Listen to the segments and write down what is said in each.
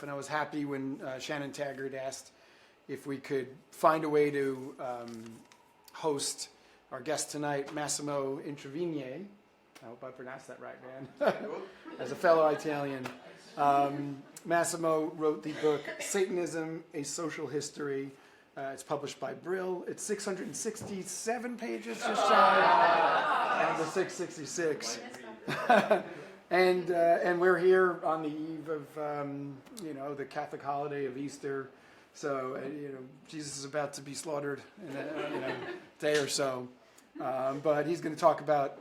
And I was happy when Shannon Taggart asked if we could find a way to host our guest tonight, Massimo Introvigne. I hope I pronounced that right, man. As a fellow Italian. Massimo wrote the book Satanism, A Social History. It's published by Brill. It's 667 pages, just shy of the 666. And we're here on the eve of the Catholic holiday of Easter. So Jesus is about to be slaughtered in a day or so. But he's going to talk about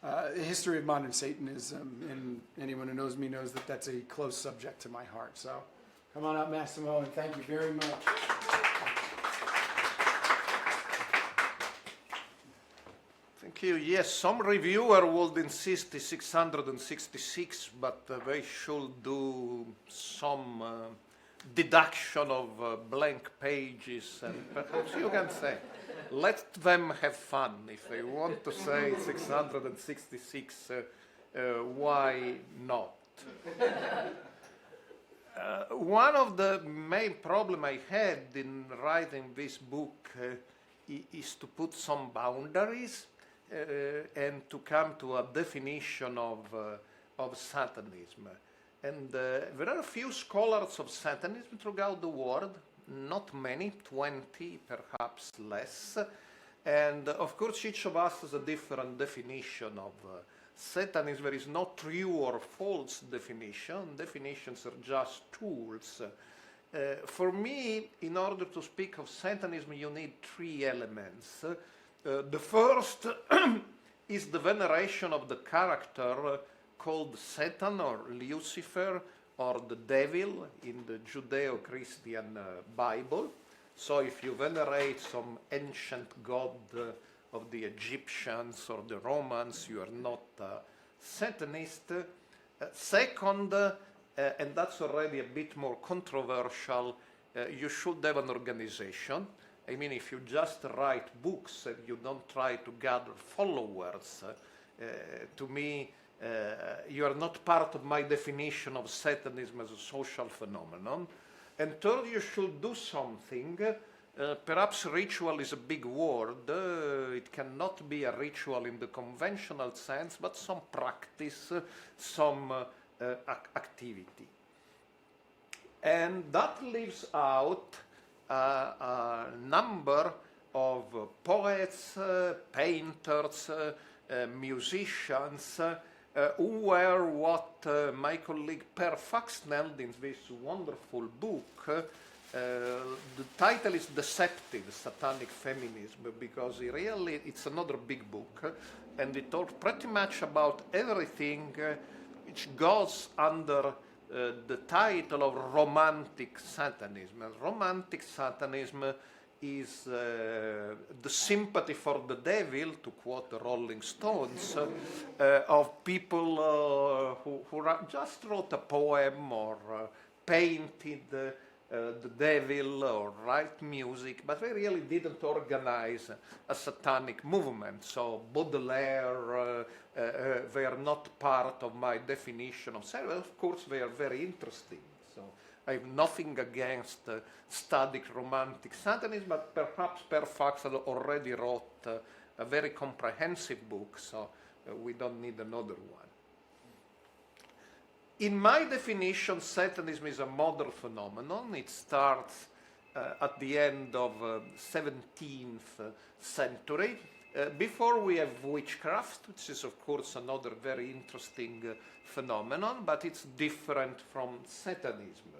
the history of modern Satanism, and anyone who knows me knows that that's a close subject to my heart. So come on up, Massimo, and thank you very much. Thank you. Yes, some reviewer would insist it's 666, but they should do some deduction of blank pages, and perhaps you can say, let them have fun. If they want to say 666, why not? One of the main problems I had in writing this book is to put some boundaries and to come to a definition of Satanism. And there are a few scholars of Satanism throughout the world, not many, 20, perhaps less. And of course, each of us has a different definition of Satanism. There is no true or false definition. Definitions are just tools. For me, in order to speak of Satanism, you need three elements. The first is the veneration of the character called Satan or Lucifer or the devil in the Judeo-Christian Bible. So if you venerate some ancient god of the Egyptians or the Romans, you are not a Satanist. Second, and that's already a bit more controversial, you should have an organization. I mean, if you just write books and you don't try to gather followers, to me, you are not part of my definition of Satanism as a social phenomenon. And third, you should do something. Perhaps ritual is a big word. It cannot be a ritual in the conventional sense, but some practice, some activity. And that leaves out a number of poets, painters, musicians, who were what my colleague Per Faxneld in this wonderful book, the title is Deceptive, Satanic Feminism, because it's another big book, and it talks pretty much about everything which goes under the title of Romantic Satanism. And Romantic Satanism is the sympathy for the devil, to quote the Rolling Stones, of people who just wrote a poem or painted the devil or write music, but they really didn't organize a satanic movement. So Baudelaire, they are not part of my definition of Satanism. Of course, they are very interesting. So I have nothing against studying Romantic Satanism, but perhaps Per Faxneld already wrote a very comprehensive book, so we don't need another one. In my definition, Satanism is a modern phenomenon. It starts at the end of 17th century. Before we have witchcraft, which is of course another very interesting phenomenon, but it's different from Satanism.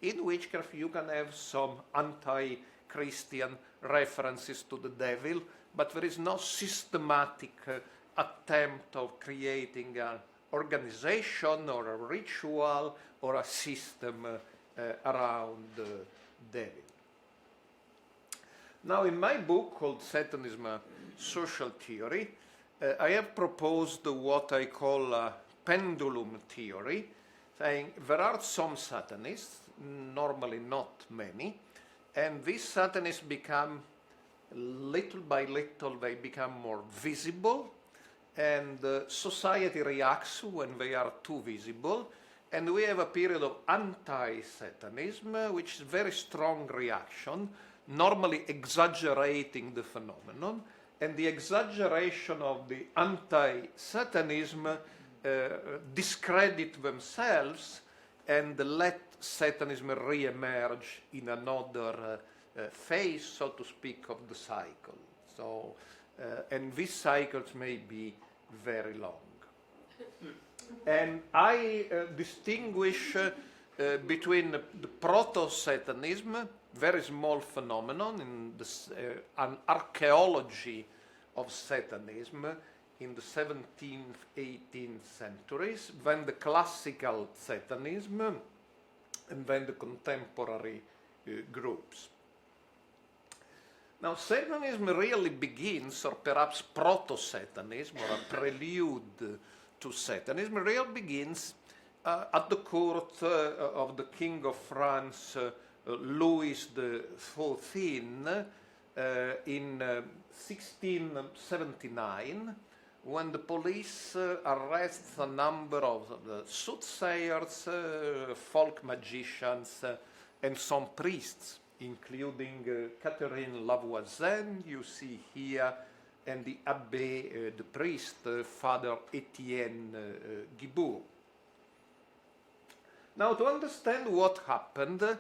In witchcraft you can have some anti-Christian references to the devil, but there is no systematic attempt of creating an organization or a ritual or a system around the devil. Now, in my book called Satanism, a Social Theory, I have proposed what I call a pendulum theory, saying there are some Satanists, normally not many, and these Satanists become, little by little, they become more visible, and society reacts when they are too visible. and we have a period of anti-Satanism, which is very strong reaction, normally exaggerating the phenomenon, and the exaggeration of the anti-Satanism discredit themselves and let Satanism re-emerge in another phase, so to speak, of the cycle. So, and these cycles may be very long. And I distinguish between the proto-Satanism, very small phenomenon in an archaeology of Satanism in the 17th, 18th centuries, then the classical Satanism, and then the contemporary groups. Now, Satanism really begins, or perhaps proto-Satanism, or a prelude to Satanism, really begins at the court of the King of France, Louis XIV, in 1679, when the police arrests a number of soothsayers, folk magicians, and some priests, including Catherine Lavoisienne, you see here, and the abbé, the priest, Father Etienne Guibourg. Now, to understand what happened,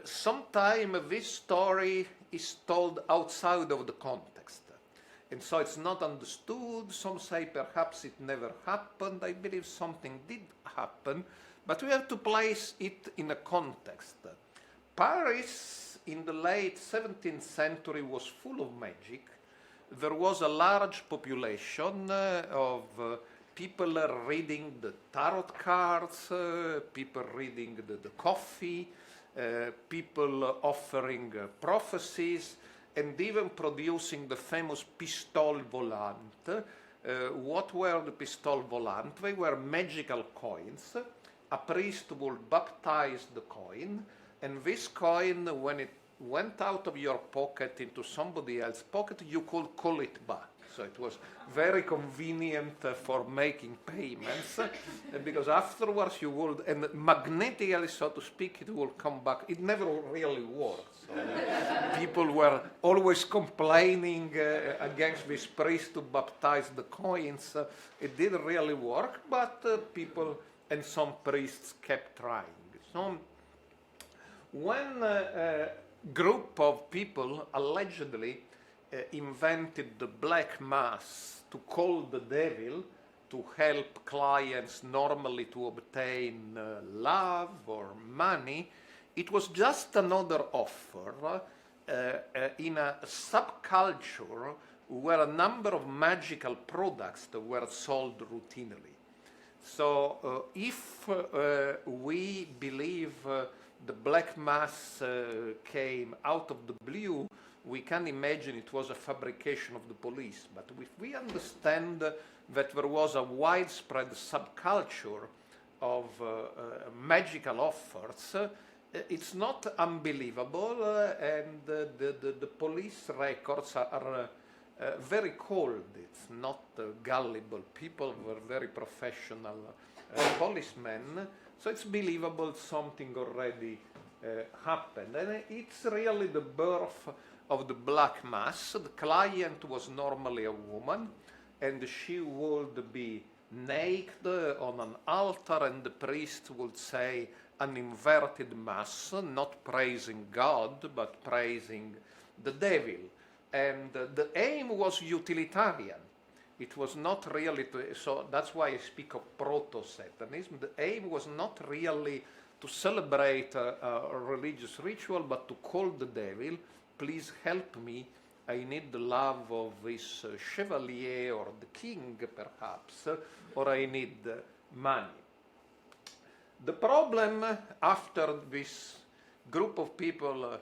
sometimes this story is told outside of the context. And so it's not understood. Some say perhaps it never happened. I believe something did happen, but we have to place it in a context. Paris in the late 17th century was full of magic. There was a large population of people reading the tarot cards, people reading the coffee, people offering prophecies, and even producing the famous pistole volante. What were the pistole volante? They were magical coins. A priest would baptize the coin, and this coin, when it went out of your pocket into somebody else's pocket, you could call it back. So it was very convenient for making payments, because afterwards you would, and magnetically, so to speak, it will come back. It never really worked. So people were always complaining against this priest to baptize the coins. It didn't really work, but people and some priests kept trying. So when a group of people allegedly invented the black mass to call the devil to help clients normally to obtain love or money, it was just another offer in a subculture where a number of magical products were sold routinely. So if we believe the black mass came out of the blue, we can imagine it was a fabrication of the police. But if we understand that there was a widespread subculture of magical offers, it's not unbelievable, and the police records are very cold. It's not gullible. People were very professional policemen, so it's believable something already happened. And it's really the birth of the black mass. The client was normally a woman, and she would be naked on an altar, and the priest would say an inverted mass, not praising God, but praising the devil. And the aim was utilitarian. It was not really so that's why I speak of proto-Satanism. The aim was not really to celebrate a religious ritual, but to call the devil, please help me, I need the love of this chevalier or the king perhaps, or I need money. The problem after this group of people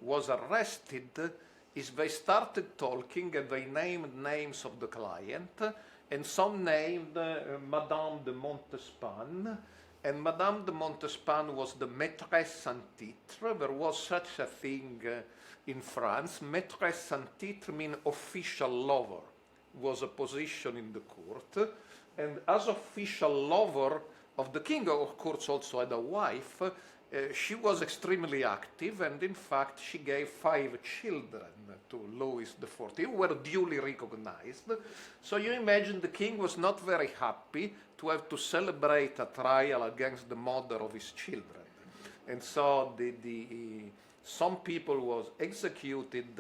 was arrested is they started talking and they named names of the client, and some named Madame de Montespan, and Madame de Montespan was the maîtresse en titre. There was such a thing in France. Maîtresse en titre means official lover, was a position in the court, and as official lover of the king. Of course, also had a wife. She was extremely active, and in fact, she gave 5 children to Louis XIV, who were duly recognized. So you imagine the king was not very happy to have to celebrate a trial against the mother of his children. And so some people was executed,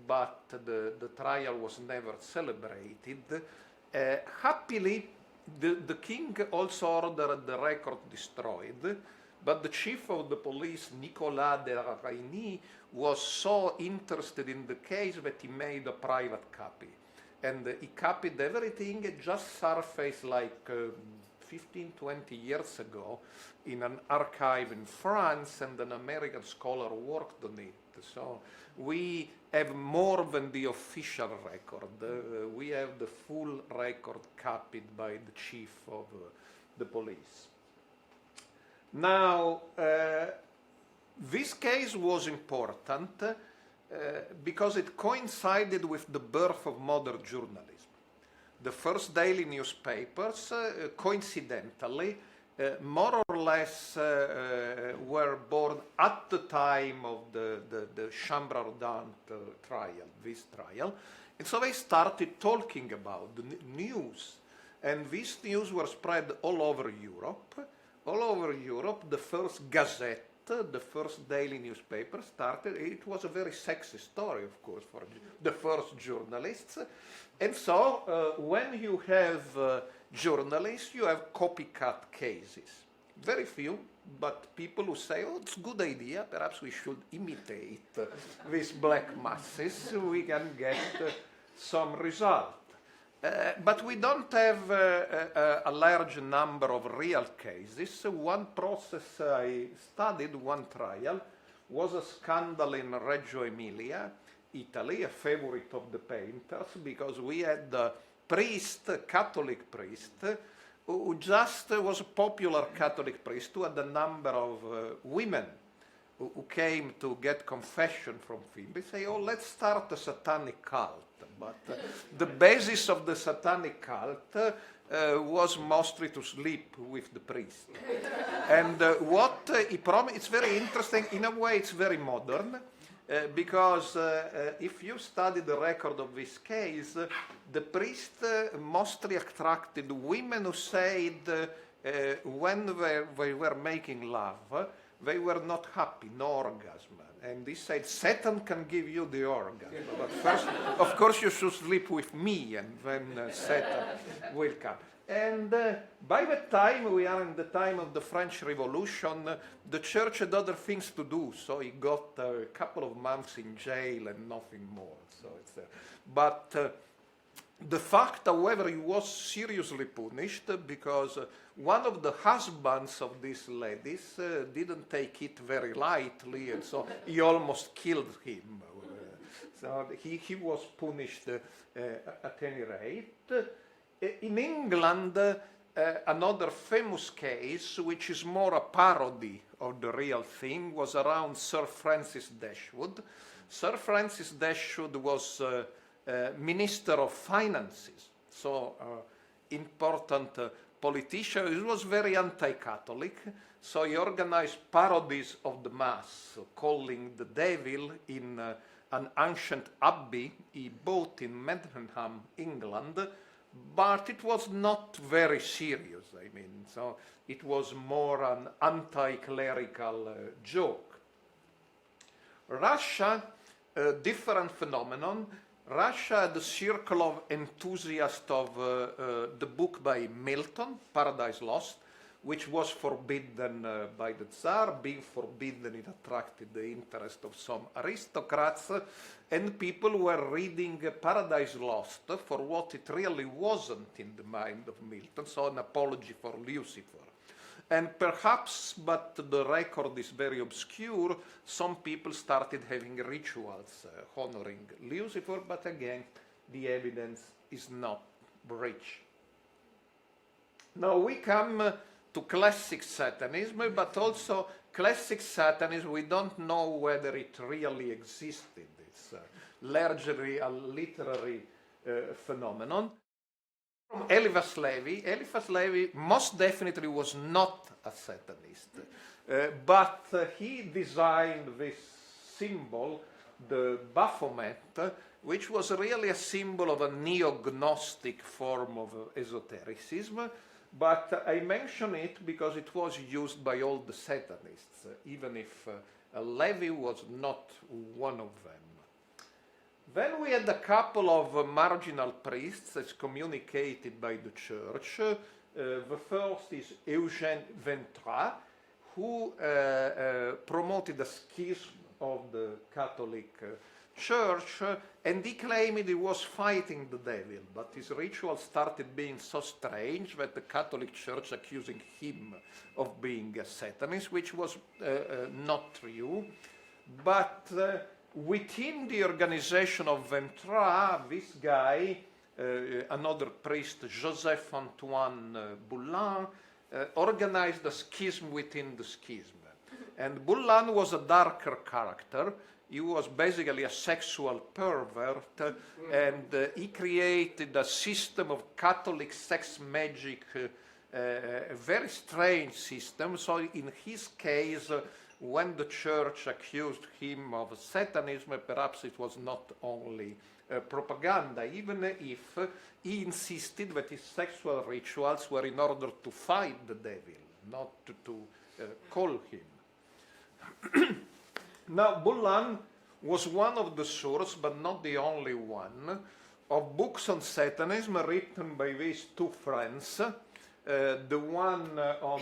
but the trial was never celebrated. Happily, the king also ordered the record destroyed, but the chief of the police, Nicolas de Ragny, was so interested in the case that he made a private copy. And he copied everything. It just surfaced like 15, 20 years ago in an archive in France, and an American scholar worked on it. So we have more than the official record. We have the full record copied by the chief of the police. Now, this case was important because it coincided with the birth of modern journalism. The first daily newspapers, coincidentally, more or less were born at the time of the Chambre Ardente trial, this trial. And so they started talking about the news. And this news was spread all over Europe. All over Europe, the first Gazette, the first daily newspaper started. It was a very sexy story, of course, for the first journalists. And so when you have journalists, you have copycat cases. Very few, but people who say, oh, it's a good idea, perhaps we should imitate these black masses, we can get some result. But we don't have a large number of real cases. One process I studied, one trial, was a scandal in Reggio Emilia, Italy, a favorite of the painters, because we had a priest, a Catholic priest, who just was a popular Catholic priest who had a number of women who came to get confession from him. They say, oh, let's start a satanic cult. But the basis of the satanic cult was mostly to sleep with the priest. And what he promised, it's very interesting. In a way, it's very modern. Because if you study the record of this case, the priest mostly attracted women who said when they were making love, they were not happy, no orgasm. And he said, Satan can give you the orgasm, but first, of course, you should sleep with me, and then Satan will come. And by the time we are in the time of the French Revolution, the church had other things to do, so he got a couple of months in jail and nothing more. So it's but the fact, however, he was seriously punished because one of the husbands of these ladies didn't take it very lightly, and so he almost killed him. So he was punished at any rate. In England, another famous case, which is more a parody of the real thing, was around Sir Francis Dashwood. Sir Francis Dashwood was Minister of Finances, so important politician. He was very anti-Catholic, so he organized parodies of the Mass, calling the devil in an ancient abbey he bought in Medmenham, England, but it was not very serious, I mean, so it was more an anti-clerical joke. Russia, a different phenomenon. Russia had a circle of enthusiasts of the book by Milton, Paradise Lost, which was forbidden by the Tsar. Being forbidden, it attracted the interest of some aristocrats, and people were reading Paradise Lost for what it really wasn't in the mind of Milton, so an apology for Lucifer. And perhaps, but the record is very obscure, some people started having rituals honoring Lucifer, but again, the evidence is not rich. Now we come to classic Satanism, but also classic Satanism, we don't know whether it really existed. It's largely a literary phenomenon. From Eliphas Levi. Eliphas Levi most definitely was not a Satanist, but he designed this symbol, the Baphomet, which was really a symbol of a neo-Gnostic form of esotericism, but I mention it because it was used by all the Satanists, even if Levi was not one of them. Then we had a couple of marginal priests excommunicated by the church. The first is Eugène Ventrat, who promoted a schism of the Catholic Church, and he claimed he was fighting the devil, but his ritual started being so strange that the Catholic Church accusing him of being a Satanist, which was not true. But within the organization of Ventrat, this guy, another priest, Joseph Antoine Boulin, organized a schism within the schism. And Boulin was a darker character. He was basically a sexual pervert, and he created a system of Catholic sex magic, a very strange system. So in his case, when the church accused him of Satanism, perhaps it was not only propaganda, even if he insisted that his sexual rituals were in order to fight the devil, not to call him. Now, Boulin was one of the sources, but not the only one, of books on Satanism written by these two friends. The one on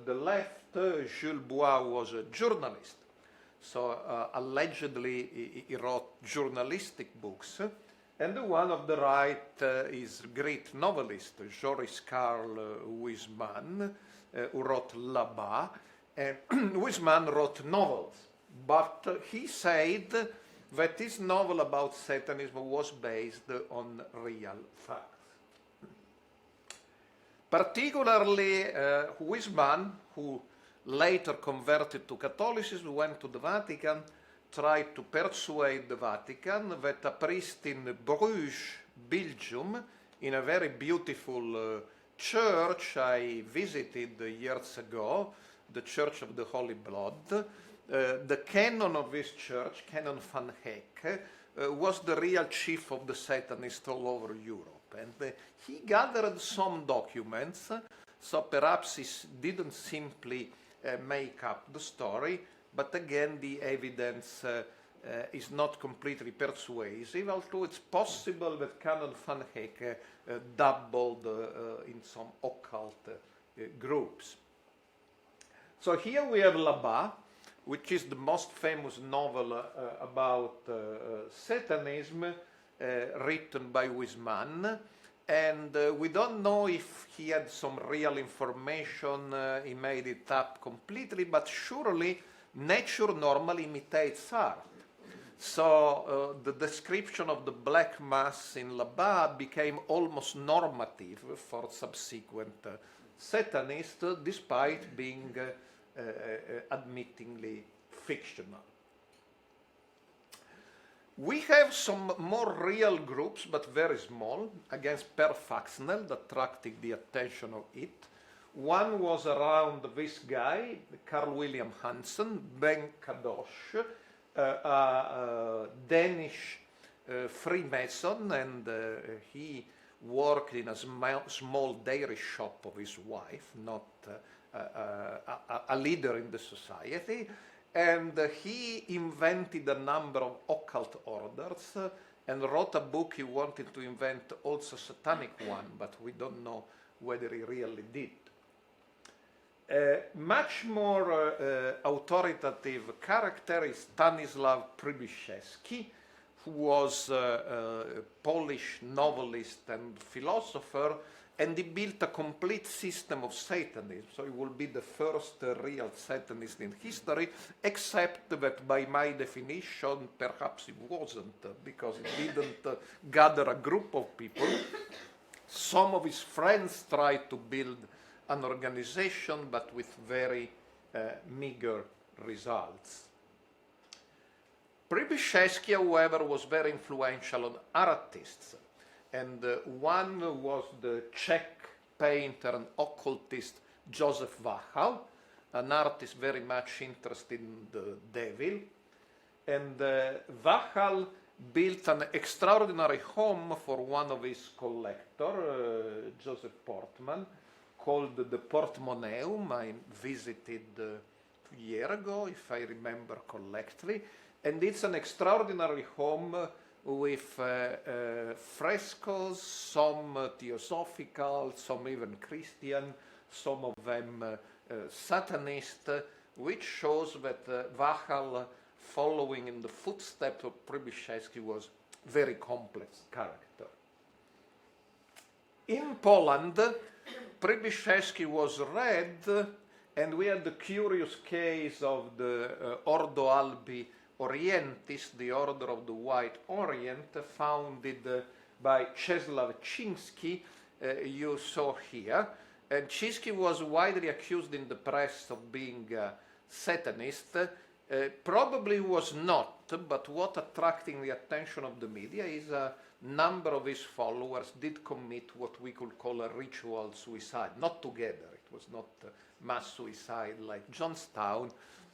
the left, Jules Bois, was a journalist. So allegedly he wrote journalistic books. And the one on the right is great novelist, Joris-Karl Huysmans, who wrote là-bas. And Huysmans wrote novels. But he said that this novel about Satanism was based on real facts. Particularly Huysmans, who later converted to Catholicism, went to the Vatican, tried to persuade the Vatican that a priest in Bruges, Belgium, in a very beautiful church I visited years ago, the Church of the Holy Blood, the canon of this church, Canon van Heck, was the real chief of the Satanists all over Europe. And he gathered some documents, so perhaps he didn't simply make up the story, but again the evidence is not completely persuasive, although it's possible that Canon van Heck dabbled in some occult groups. So here we have là-bas, which is the most famous novel about Satanism, written by Huysmans, and we don't know if he had some real information, he made it up completely, but surely nature normally imitates art. So the description of the Black Mass in là-bas became almost normative for subsequent Satanists, despite being admittingly fictional. We have some more real groups, but very small, against Per Faxnell, that attracted the attention of it. One was around this guy, Carl William Hansen, Ben Kadosh, a Danish Freemason, and he worked in a small dairy shop of his wife, not a leader in the society. And he invented a number of occult orders and wrote a book. He wanted to invent also a satanic one, but we don't know whether he really did. Much more authoritative character is Stanislaw Przybyszewski, who was a Polish novelist and philosopher, and he built a complete system of Satanism. So he will be the first real Satanist in history, except that by my definition, perhaps he wasn't, because he didn't gather a group of people. Some of his friends tried to build an organization, but with very meager results. Przybyszewski, however, was very influential on artists. And one was the Czech painter and occultist Joseph Wachal, an artist very much interested in the devil. And Wachal built an extraordinary home for one of his collectors, Joseph Portman, called the Portmoneum. I visited a year ago, if I remember correctly. And it's an extraordinary home with frescoes, some theosophical, some even Christian, some of them Satanist, which shows that Wachal, following in the footsteps of Przybyszewski, was a very complex character. In Poland, Przybyszewski was read, and we had the curious case of the Ordo Albi Orientis, the Order of the White Orient, founded by Czesław Chiński, you saw here. And Chiński was widely accused in the press of being a Satanist. Probably was not, but what attracting the attention of the media is a number of his followers did commit what we could call a ritual suicide. Not together, it was not mass suicide like Johnstown,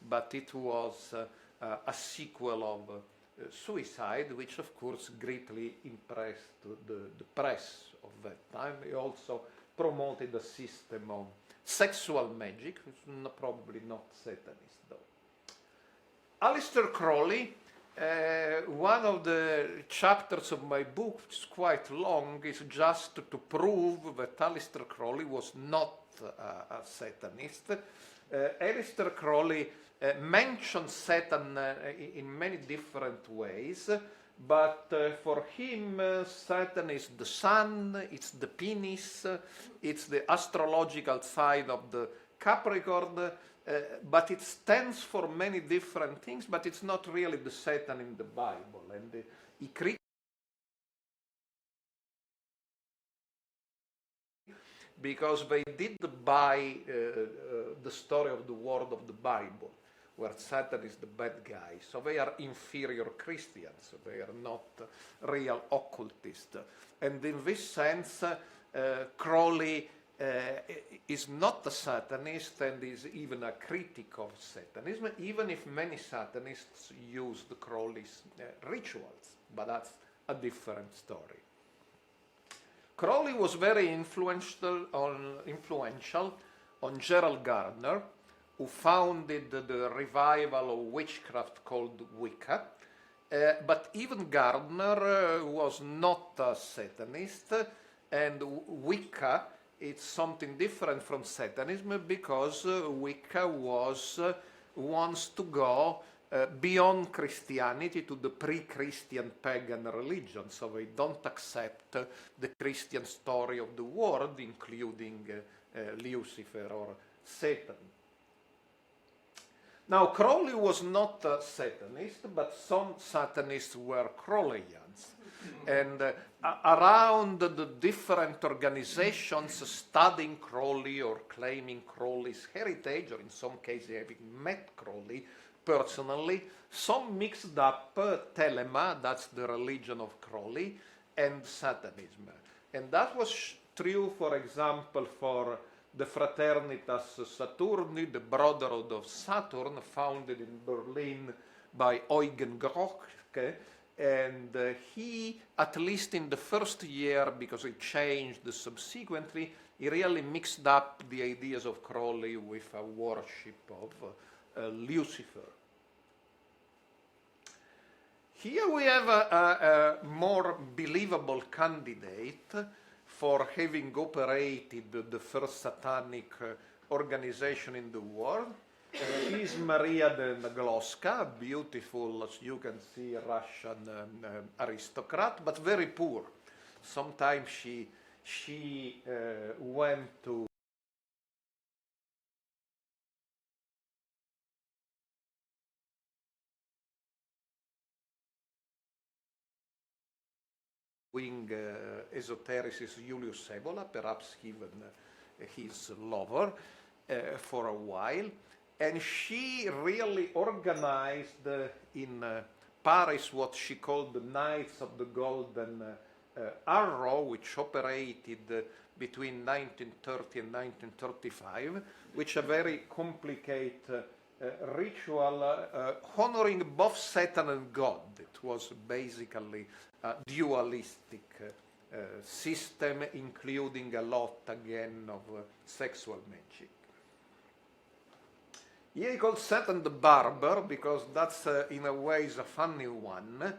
but it was a sequel of suicide, which of course greatly impressed the press of that time. He also promoted a system of sexual magic, which is probably not Satanist though. Aleister Crowley, one of the chapters of my book, which is quite long, is just to prove that Aleister Crowley was not a Satanist. Aleister Crowley mentions Satan in many different ways, but for him Satan is the sun, it's the penis, it's the astrological sign of the Capricorn, but it stands for many different things, but it's not really the Satan in the Bible. And he because they did buy the story of the word of the Bible, where Satan is the bad guy. So they are inferior Christians. They are not real occultists. And in this sense, Crowley is not a Satanist and is even a critic of Satanism, even if many Satanists use the Crowley's rituals. But that's a different story. Crowley was very influential on Gerald Gardner, who founded the revival of witchcraft called Wicca. But even Gardner was not a Satanist, and Wicca is something different from Satanism because Wicca wants to go beyond Christianity to the pre-Christian pagan religion, so they don't accept the Christian story of the world, including Lucifer or Satan. Now, Crowley was not a Satanist, but some Satanists were Crowleyans. And around the different organizations studying Crowley or claiming Crowley's heritage, or in some cases having met Crowley personally, some mixed up Telema, that's the religion of Crowley, and Satanism. And that was true, for example, for the Fraternitas Saturni, the Brotherhood of Saturn, founded in Berlin by Eugen Grochke. And he, at least in the first year, because he changed subsequently, he really mixed up the ideas of Crowley with a worship of Lucifer. Here we have a more believable candidate for having operated the first satanic organization in the world. She is Maria de Nagloska, beautiful, as you can see, Russian aristocrat, but very poor. Sometimes she went to wing esotericist Julius Evola, perhaps even his lover, for a while. And she really organized in Paris what she called the Knights of the Golden Arrow, which operated between 1930 and 1935, which a very complicated ritual honoring both Satan and God. It was basically a dualistic system, including a lot again of sexual magic. He called Satan the barber because that's in a way is a funny one.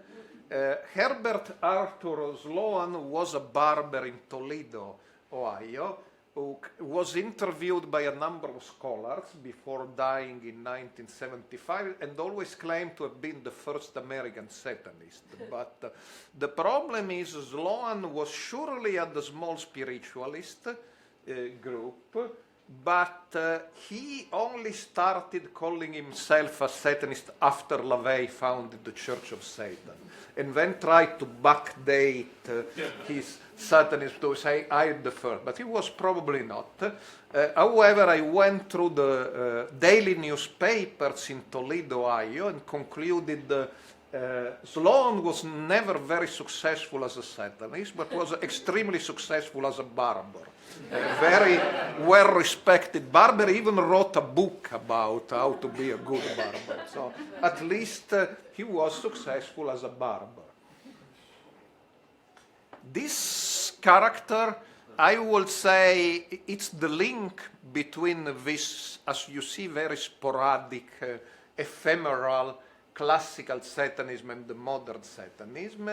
Herbert Arthur Sloane was a barber in Toledo, Ohio, who was interviewed by a number of scholars before dying in 1975 and always claimed to have been the first American Satanist. But the problem is Sloane was surely at the small spiritualist group, but he only started calling himself a Satanist after LaVey founded the Church of Satan, and then tried to backdate his Satanism to say, I'm the first, but he was probably not. However, I went through the daily newspapers in Toledo, Ohio, and concluded Sloane was never very successful as a Satanist, but was extremely successful as a barber. Very well-respected barber, even wrote a book about how to be a good barber. So at least he was successful as a barber. This character, I will say, it's the link between this, as you see, very sporadic, ephemeral, classical Satanism and the modern Satanism.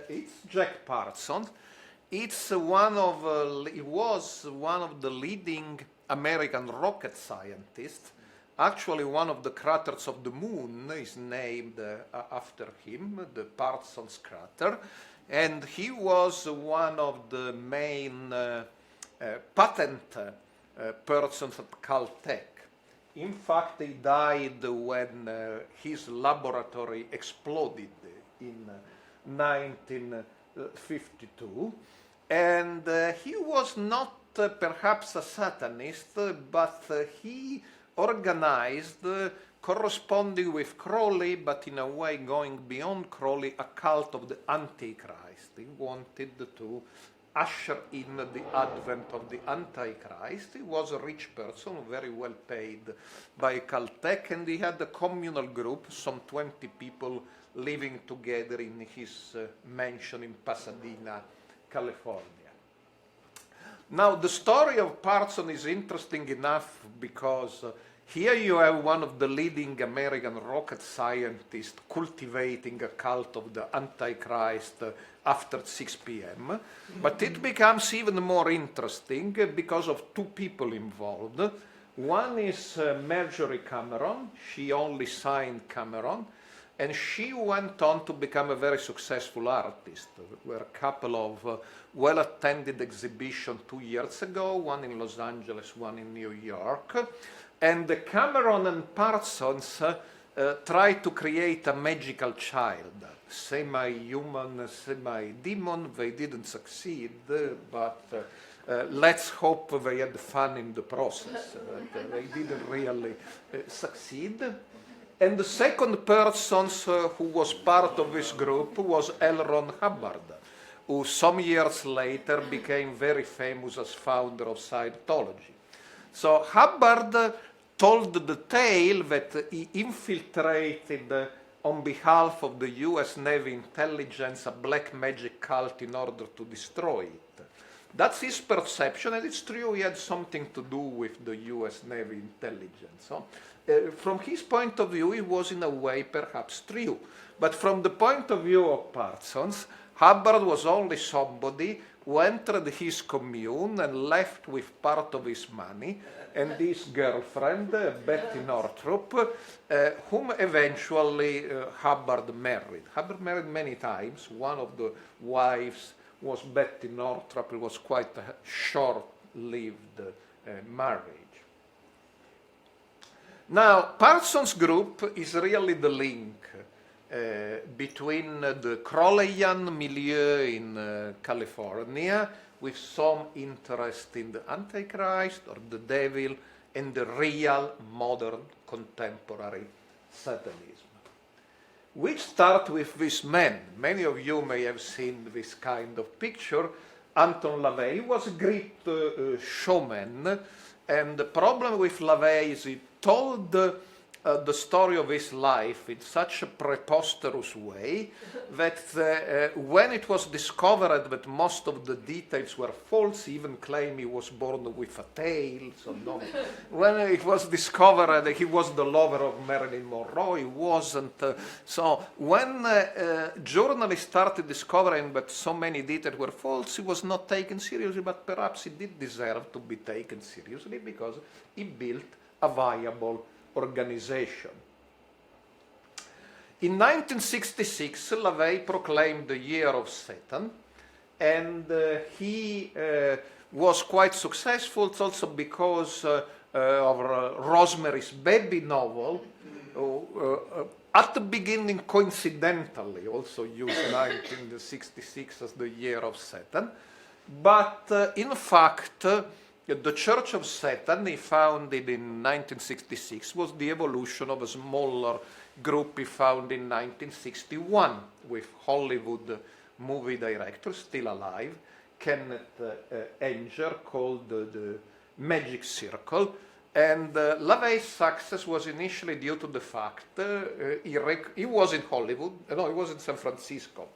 It's Jack Parsons. He was one of the leading American rocket scientists. Actually, one of the craters of the moon is named after him, the Parsons crater. And he was one of the main patent persons at Caltech. In fact, he died when his laboratory exploded in 1952. And he was not perhaps a Satanist, but he organized, corresponding with Crowley, but in a way going beyond Crowley, a cult of the Antichrist. He wanted to usher in the advent of the Antichrist. He was a rich person, very well paid by Caltech, and he had a communal group, some 20 people living together in his mansion in Pasadena, California. Now, the story of Parsons is interesting enough because here you have one of the leading American rocket scientists cultivating a cult of the Antichrist after 6 p.m. But it becomes even more interesting because of two people involved. One is Marjorie Cameron. She only signed Cameron. And she went on to become a very successful artist. There were a couple of well-attended exhibitions 2 years ago, one in Los Angeles, one in New York. And Cameron and Parsons tried to create a magical child, semi-human, semi-demon. They didn't succeed, but let's hope they had fun in the process. They didn't really succeed. And the second person who was part of this group was L. Ron Hubbard, who some years later became very famous as founder of Scientology. So Hubbard told the tale that he infiltrated on behalf of the US Navy intelligence a black magic cult in order to destroy it. That's his perception, and it's true he had something to do with the US Navy intelligence. So, from his point of view, it was in a way perhaps true. But from the point of view of Parsons, Hubbard was only somebody who entered his commune and left with part of his money, and his girlfriend, Betty Northrop, whom eventually Hubbard married. Hubbard married many times. One of the wives was Betty Northrop. It was quite a short-lived marriage. Now, Parsons' group is really the link between the Crowleyan milieu in California, with some interest in the Antichrist or the devil, and the real modern contemporary Satanism. which start with this man. Many of you may have seen this kind of picture. Anton LaVey was a great showman, and the problem with LaVey is he told the story of his life in such a preposterous way that when it was discovered that most of the details were false, he even claimed he was born with a tail. So no. When it was discovered that he was the lover of Marilyn Monroe, he wasn't. So when journalists started discovering that so many details were false, he was not taken seriously, but perhaps he did deserve to be taken seriously because he built a viable organization. In 1966, LaVey proclaimed the Year of Satan, and he was quite successful also because of Rosemary's Baby novel, at the beginning coincidentally also used 1966 as the Year of Satan, but in fact the Church of Satan, he founded in 1966, was the evolution of a smaller group he founded in 1961 with Hollywood movie director, still alive, Kenneth Anger, called the Magic Circle. And LaVey's success was initially due to the fact he was in Hollywood, no, he was in San Francisco,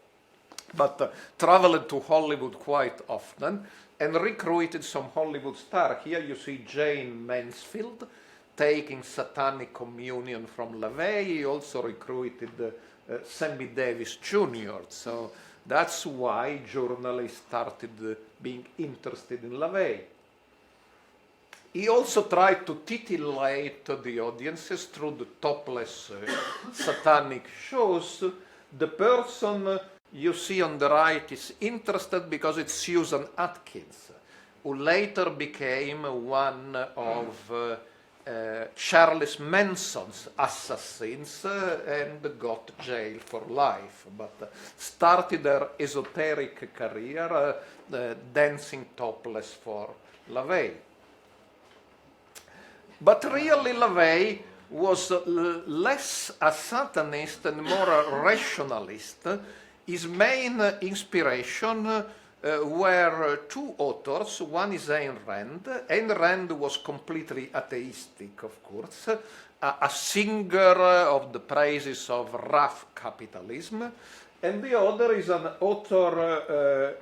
but traveled to Hollywood quite often and recruited some Hollywood stars. Here you see Jane Mansfield taking Satanic communion from LaVey. He also recruited Sammy Davis Jr. So that's why journalists started being interested in LaVey. He also tried to titillate the audiences through the topless satanic shows. The person you see on the right is interested because it's Susan Atkins, who later became one of Charles Manson's assassins and got jailed for life, but started her esoteric career dancing topless for LaVey. But really LaVey was less a Satanist and more a rationalist. His main inspiration were two authors. One is Ayn Rand. Ayn Rand was completely atheistic, of course, a singer of the praises of rough capitalism. And the other is an author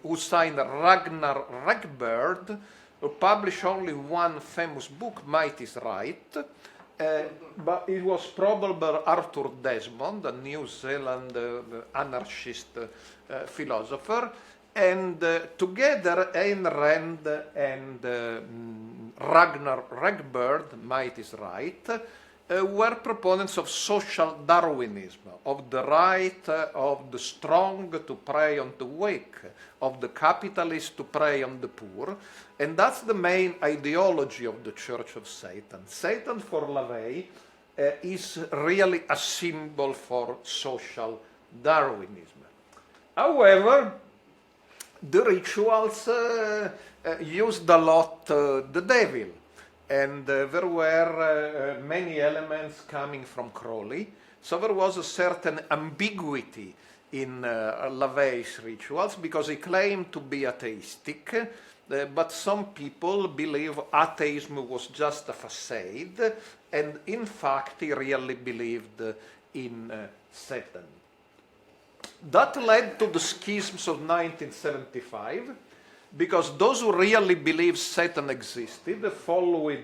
who signed Ragnar Regberd, who published only one famous book, Might is Right. But it was probably Arthur Desmond, a New Zealand anarchist philosopher, and together Ayn Rand and Ragnar Regberd, Might is Right, were proponents of social Darwinism, of the right of the strong to prey on the weak, of the capitalist to prey on the poor, and that's the main ideology of the Church of Satan. Satan for LaVey is really a symbol for social Darwinism. However, the rituals used a lot the devil, and there were many elements coming from Crowley, so there was a certain ambiguity in LaVey's rituals because he claimed to be atheistic, but some people believe atheism was just a facade, and in fact he really believed in Satan. That led to the schisms of 1975, because those who really believed Satan existed followed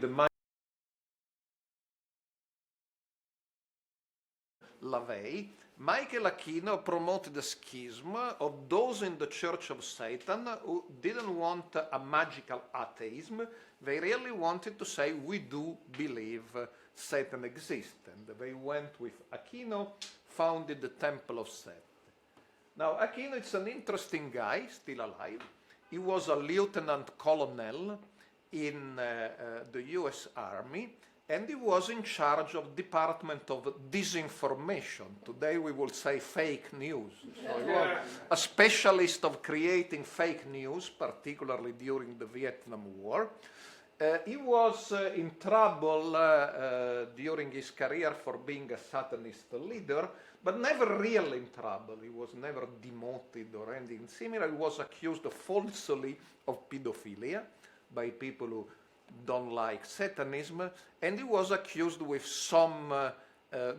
LaVey. Michael Aquino promoted a schism of those in the Church of Satan who didn't want a magical atheism. They really wanted to say, we do believe Satan exists. And they went with Aquino, founded the Temple of Set. Now, Aquino is an interesting guy, still alive. He was a lieutenant colonel in the US Army, and he was in charge of Department of Disinformation. Today we will say fake news. So he was a specialist of creating fake news, particularly during the Vietnam War. He was in trouble during his career for being a Satanist leader, but never really in trouble. He was never demoted or anything similar. He was accused falsely of pedophilia by people who don't like Satanism, and he was accused with some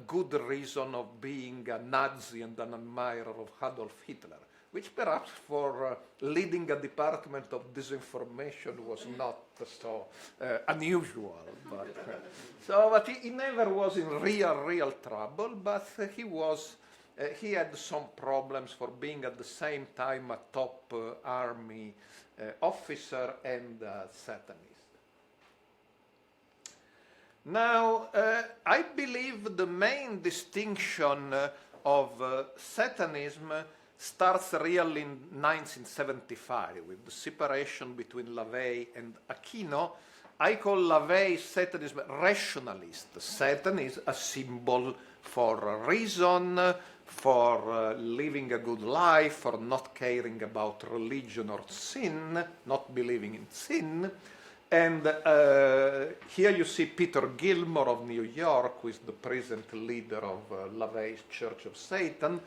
good reason of being a Nazi and an admirer of Adolf Hitler, which perhaps for leading a department of disinformation was not so unusual. But he never was in real trouble, but he had some problems for being at the same time a top army officer and a Satanist. Now, I believe the main distinction of Satanism starts really in 1975 with the separation between LaVey and Aquino. I call LaVey Satanism rationalist. Satan is a symbol for reason, for living a good life, for not caring about religion or sin, not believing in sin. And here you see Peter Gilmore of New York, who is the present leader of LaVey's Church of Satan.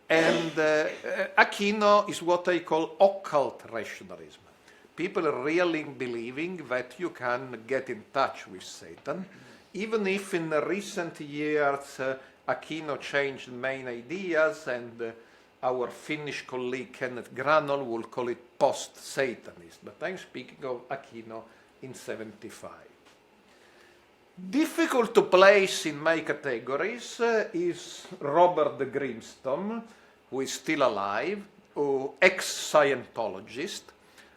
And Aquino is what I call occult rationalism. People really believing that you can get in touch with Satan, even if in the recent years Aquino changed main ideas, and our Finnish colleague Kenneth Granol will call it post-Satanist. But I'm speaking of Aquino in 75. Difficult to place in my categories is Robert the Grimstone, who is still alive, ex-Scientologist,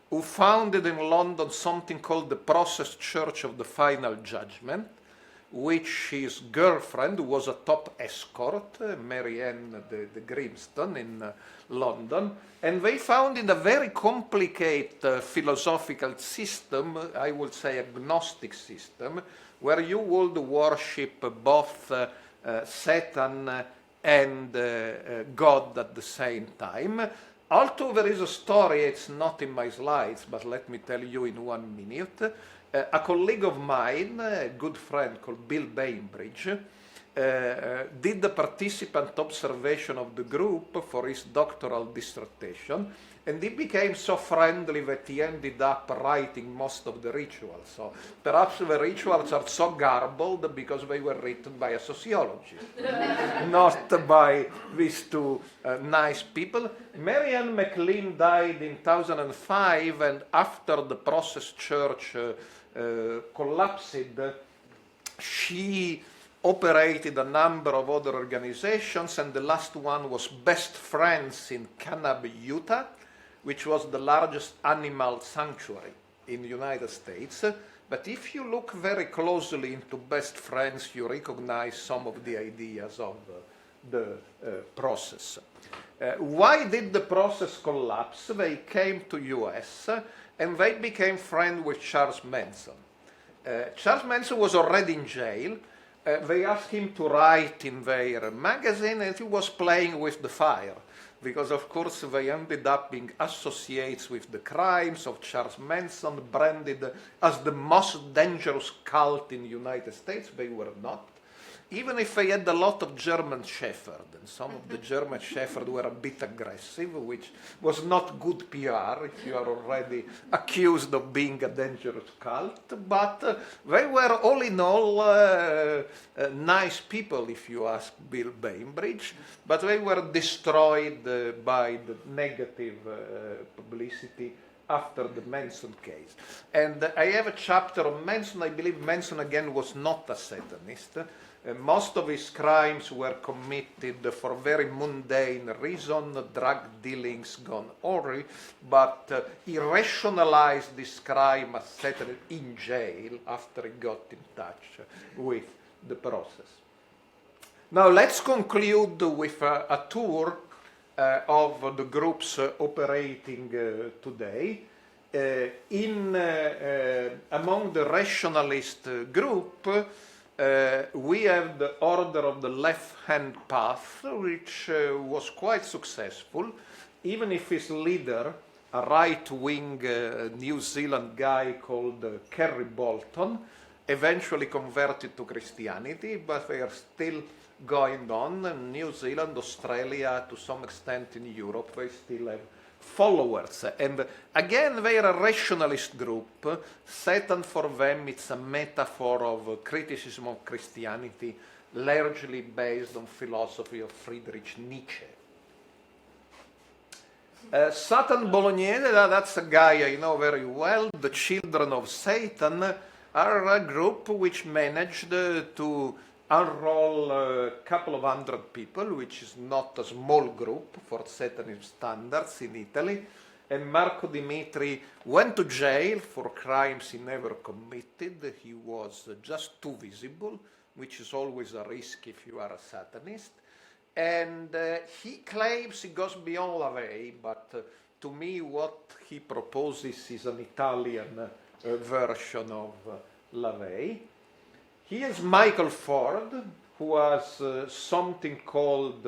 who founded in London something called the Process Church of the Final Judgment, which his girlfriend, who was a top escort, Mary Ann the Grimstone in London, and they founded a very complicated philosophical system, I would say agnostic system, where you would worship both Satan and God at the same time. Although there is a story, it's not in my slides, but let me tell you in 1 minute. A colleague of mine, a good friend called Bill Bainbridge, did the participant observation of the group for his doctoral dissertation, and he became so friendly that he ended up writing most of the rituals. So perhaps the rituals are so garbled because they were written by a sociologist, not by these two nice people. Mary Ann McLean died in 2005, and after the Process Church collapsed, she operated a number of other organizations, and the last one was Best Friends in Kanab, Utah, which was the largest animal sanctuary in the United States. But if you look very closely into Best Friends, you recognize some of the ideas of the process. Why did the process collapse? They came to US and they became friends with Charles Manson. Charles Manson was already in jail. They asked him to write in their magazine, and he was playing with the fire, because of course they ended up being associates with the crimes of Charles Manson, branded as the most dangerous cult in the United States. They were not. Even if they had a lot of German Shepherd, and some of the German Shepherd were a bit aggressive, which was not good PR if you are already accused of being a dangerous cult, but they were all in all nice people, if you ask Bill Bainbridge, but they were destroyed by the negative publicity after the Manson case. And I have a chapter on Manson. I believe Manson again was not a Satanist. Most of his crimes were committed for very mundane reason, drug dealings gone awry, but he rationalized this crime as Satan in jail after he got in touch with the process. Now let's conclude with a tour of the groups operating today. Among the rationalist group, we have the Order of the Left-Hand Path, which was quite successful, even if its leader a right-wing New Zealand guy called Kerry Bolton, eventually converted to Christianity, but they are still going on in New Zealand, Australia, to some extent in Europe. They still have followers. And again, they are a rationalist group. Satan for them, it's a metaphor of criticism of Christianity, largely based on philosophy of Friedrich Nietzsche. Satan Bolognese, that's a guy I know very well. The Children of Satan are a group which managed to unroll a couple of hundred people, which is not a small group for Satanism standards in Italy. And Marco Dimitri went to jail for crimes he never committed. He was just too visible, which is always a risk if you are a Satanist. And he claims he goes beyond LaVey, but to me what he proposes is an Italian version of LaVey. He is Michael Ford, who has something called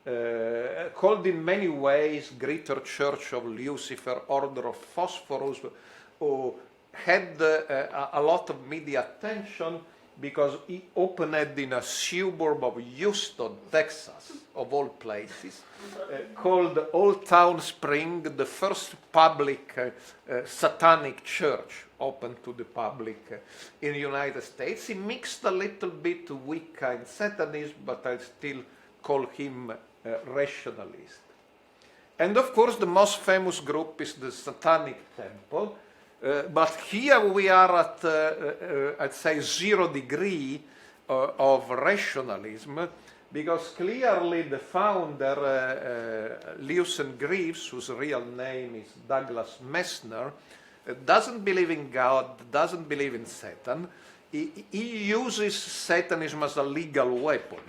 in many ways Greater Church of Lucifer, Order of Phosphorus, who had a lot of media attention because he opened in a suburb of Houston, Texas, of all places, called Old Town Spring, the first public satanic church open to the public in the United States. He mixed a little bit Wicca and Satanism, but I still call him rationalist. And of course, the most famous group is the Satanic Temple. But here we are at, I'd say, 0 degree of rationalism, because clearly the founder, Lucien Greaves, whose real name is Douglas Messner, doesn't believe in God, doesn't believe in Satan. He uses Satanism as a legal weapon.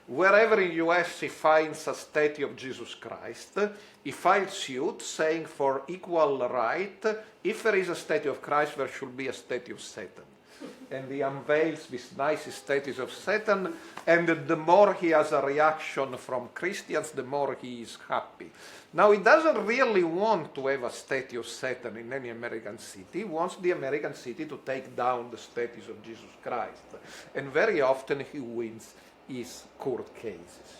Wherever in the US he finds a statue of Jesus Christ, he files suit saying for equal right, if there is a statue of Christ, there should be a statue of Satan. And he unveils these nice statues of Satan, and the more he has a reaction from Christians, the more he is happy. Now, he doesn't really want to have a statue of Satan in any American city. He wants the American city to take down the statues of Jesus Christ. And very often he wins his court cases.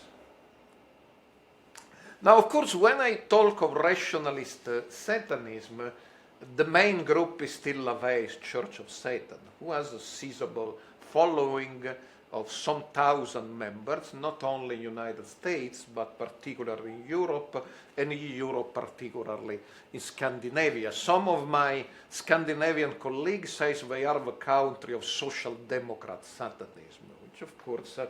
Now, of course, when I talk of rationalist Satanism, the main group is still LaVey's Church of Satan, who has a sizable following of some thousand members, not only in the United States, but particularly in Europe, and in Europe particularly in Scandinavia. Some of my Scandinavian colleagues say they are the country of social democrat Satanism, which of course,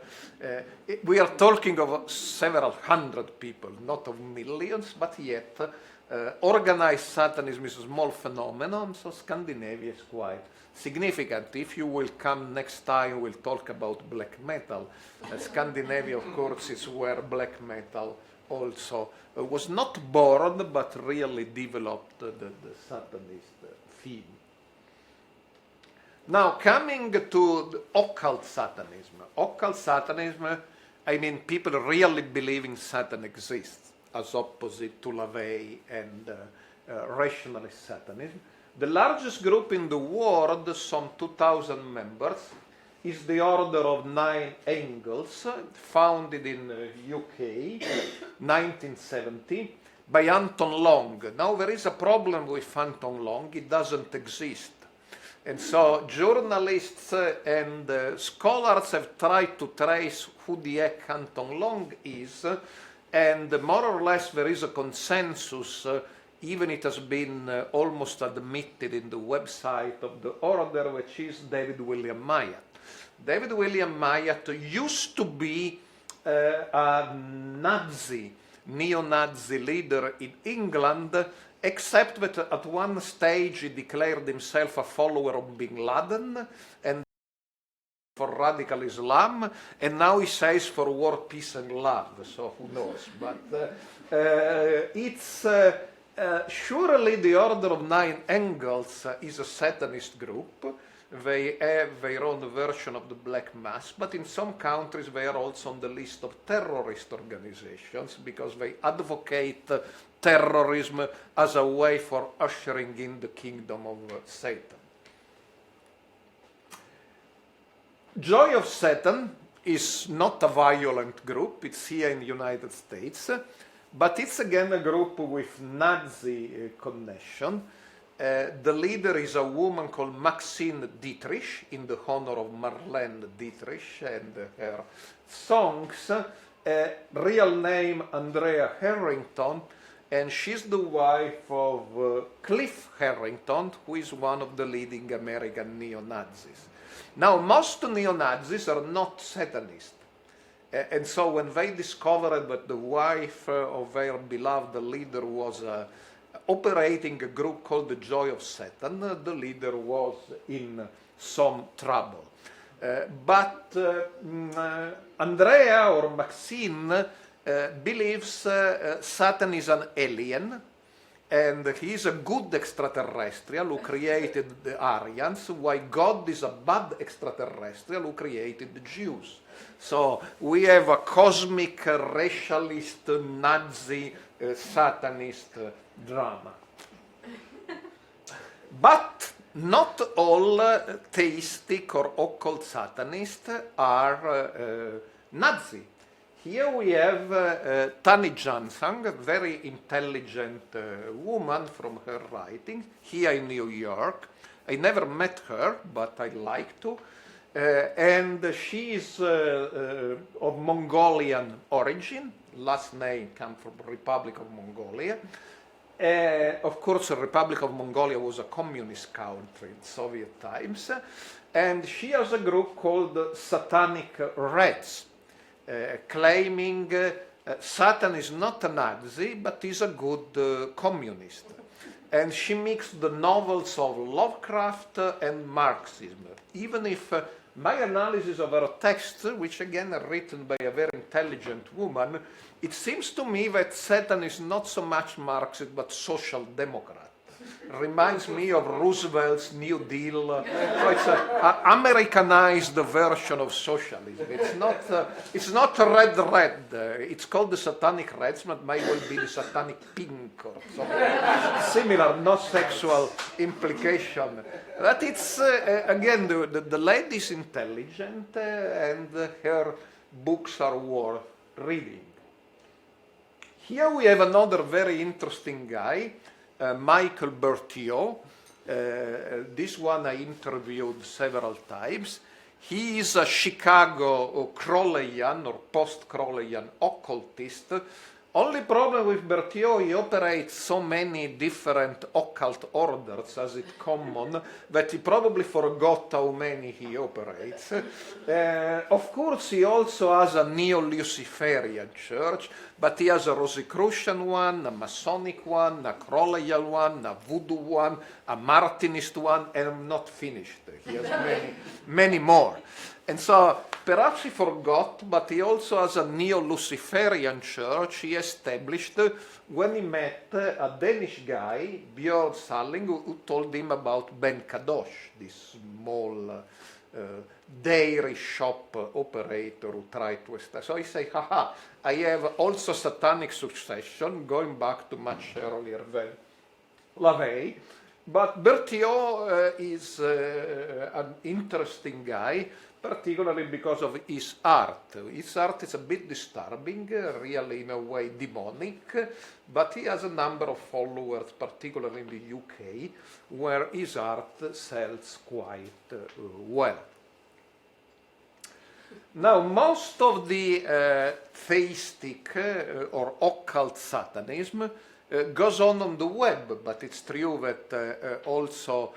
we are talking of several hundred people, not of millions, but yet organized Satanism is a small phenomenon, so Scandinavia is quite significant. If you will come next time, we'll talk about black metal. Scandinavia, of course, is where black metal also was not born, but really developed the Satanist theme. Now, coming to the occult Satanism. Occult Satanism, I mean, people really believing Satan exists, as opposite to LaVey and rationalist Satanism. The largest group in the world, some 2,000 members, is the Order of Nine Angels, founded in UK, 1970, by Anton Long. Now, there is a problem with Anton Long. He doesn't exist. And so journalists and scholars have tried to trace who the heck Anton Long is, and more or less there is a consensus, even it has been almost admitted in the website of the order, which is David William Myatt. David William Myatt used to be a Nazi, neo-Nazi leader in England, except that at one stage he declared himself a follower of Bin Laden and for radical Islam, and now he says for war, peace and love, so who knows. But it's surely the Order of Nine Angels is a Satanist group. they have their own version of the Black Mass, but in some countries they are also on the list of terrorist organizations because they advocate terrorism as a way for ushering in the kingdom of Satan. Joy of Satan is not a violent group. It's here in the United States, but it's again a group with Nazi connection. The leader is a woman called Maxine Dietrich, in the honor of Marlene Dietrich and her songs. Real name Andrea Harrington, and she's the wife of Cliff Harrington, who is one of the leading American neo-Nazis. Now, most neo-Nazis are not Satanists. And so when they discovered that the wife of their beloved leader was operating a group called the Joy of Satan, the leader was in some trouble. But Andrea, or Maxine, believes Satan is an alien, and he is a good extraterrestrial who created the Aryans, while God is a bad extraterrestrial who created the Jews. So we have a cosmic racialist, Nazi, Satanist drama. But not all theistic or occult Satanists are Nazi. Here we have Tani Jansang, a very intelligent woman from her writing, here in New York. I never met her, but I'd like to. And she is of Mongolian origin. Last name comes from Republic of Mongolia. Of course, the Republic of Mongolia was a communist country in Soviet times. And she has a group called Satanic Reds, claiming Satan is not a Nazi, but is a good communist. And she mixed the novels of Lovecraft and Marxism, even if my analysis of her texts, which again are written by a very intelligent woman, it seems to me that Satan is not so much Marxist, but social democrat. Reminds me of Roosevelt's New Deal. So it's an Americanized version of socialism. It's not red. It's called the Satanic Reds, but might well be the Satanic Pink or something similar, no sexual implication. But it's, again, the lady is intelligent and her books are worth reading. Here we have another very interesting guy, Michael Berthiaud. This one I interviewed several times. He is a Chicago Crowleyan or post-Crowleyan occultist. Only problem with Berthiaud, he operates so many different occult orders as it's common that he probably forgot how many he operates. Of course, he also has a neo-Luciferian church, but he has a Rosicrucian one, a Masonic one, a Crowleyan one, a Voodoo one, a Martinist one, and I'm not finished. He has many more. And so, perhaps he forgot, but he also has a neo-Luciferian church he established when he met a Danish guy, Bjørn Salling, who told him about Ben Kadosh, this small dairy shop operator who tried to establish. So he said, haha, I have also satanic succession, going back to much earlier than LaVey. But Berthiaud is an interesting guy, particularly because of his art. His art is a bit disturbing, really in a way demonic, but he has a number of followers, particularly in the UK, where his art sells quite well. Now, most of the theistic or occult Satanism goes on the web, but it's true that also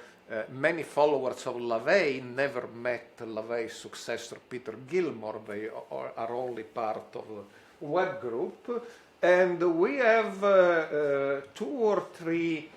many followers of LaVey never met LaVey's successor Peter Gilmore. They are only part of a web group. And we have 2 or 3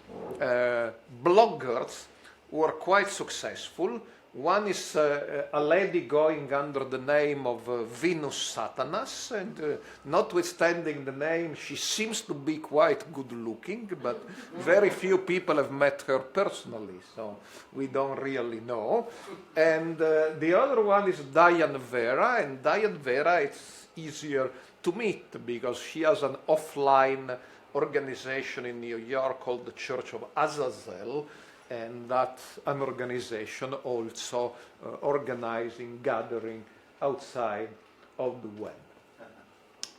bloggers who are quite successful. One is a lady going under the name of Venus Satanas, and notwithstanding the name, she seems to be quite good looking, but very few people have met her personally, so we don't really know. And the other one is Diane Vera, and Diane Vera, it's easier to meet because she has an offline organization in New York called the Church of Azazel, and that's an organization also organizing, gathering outside of the web.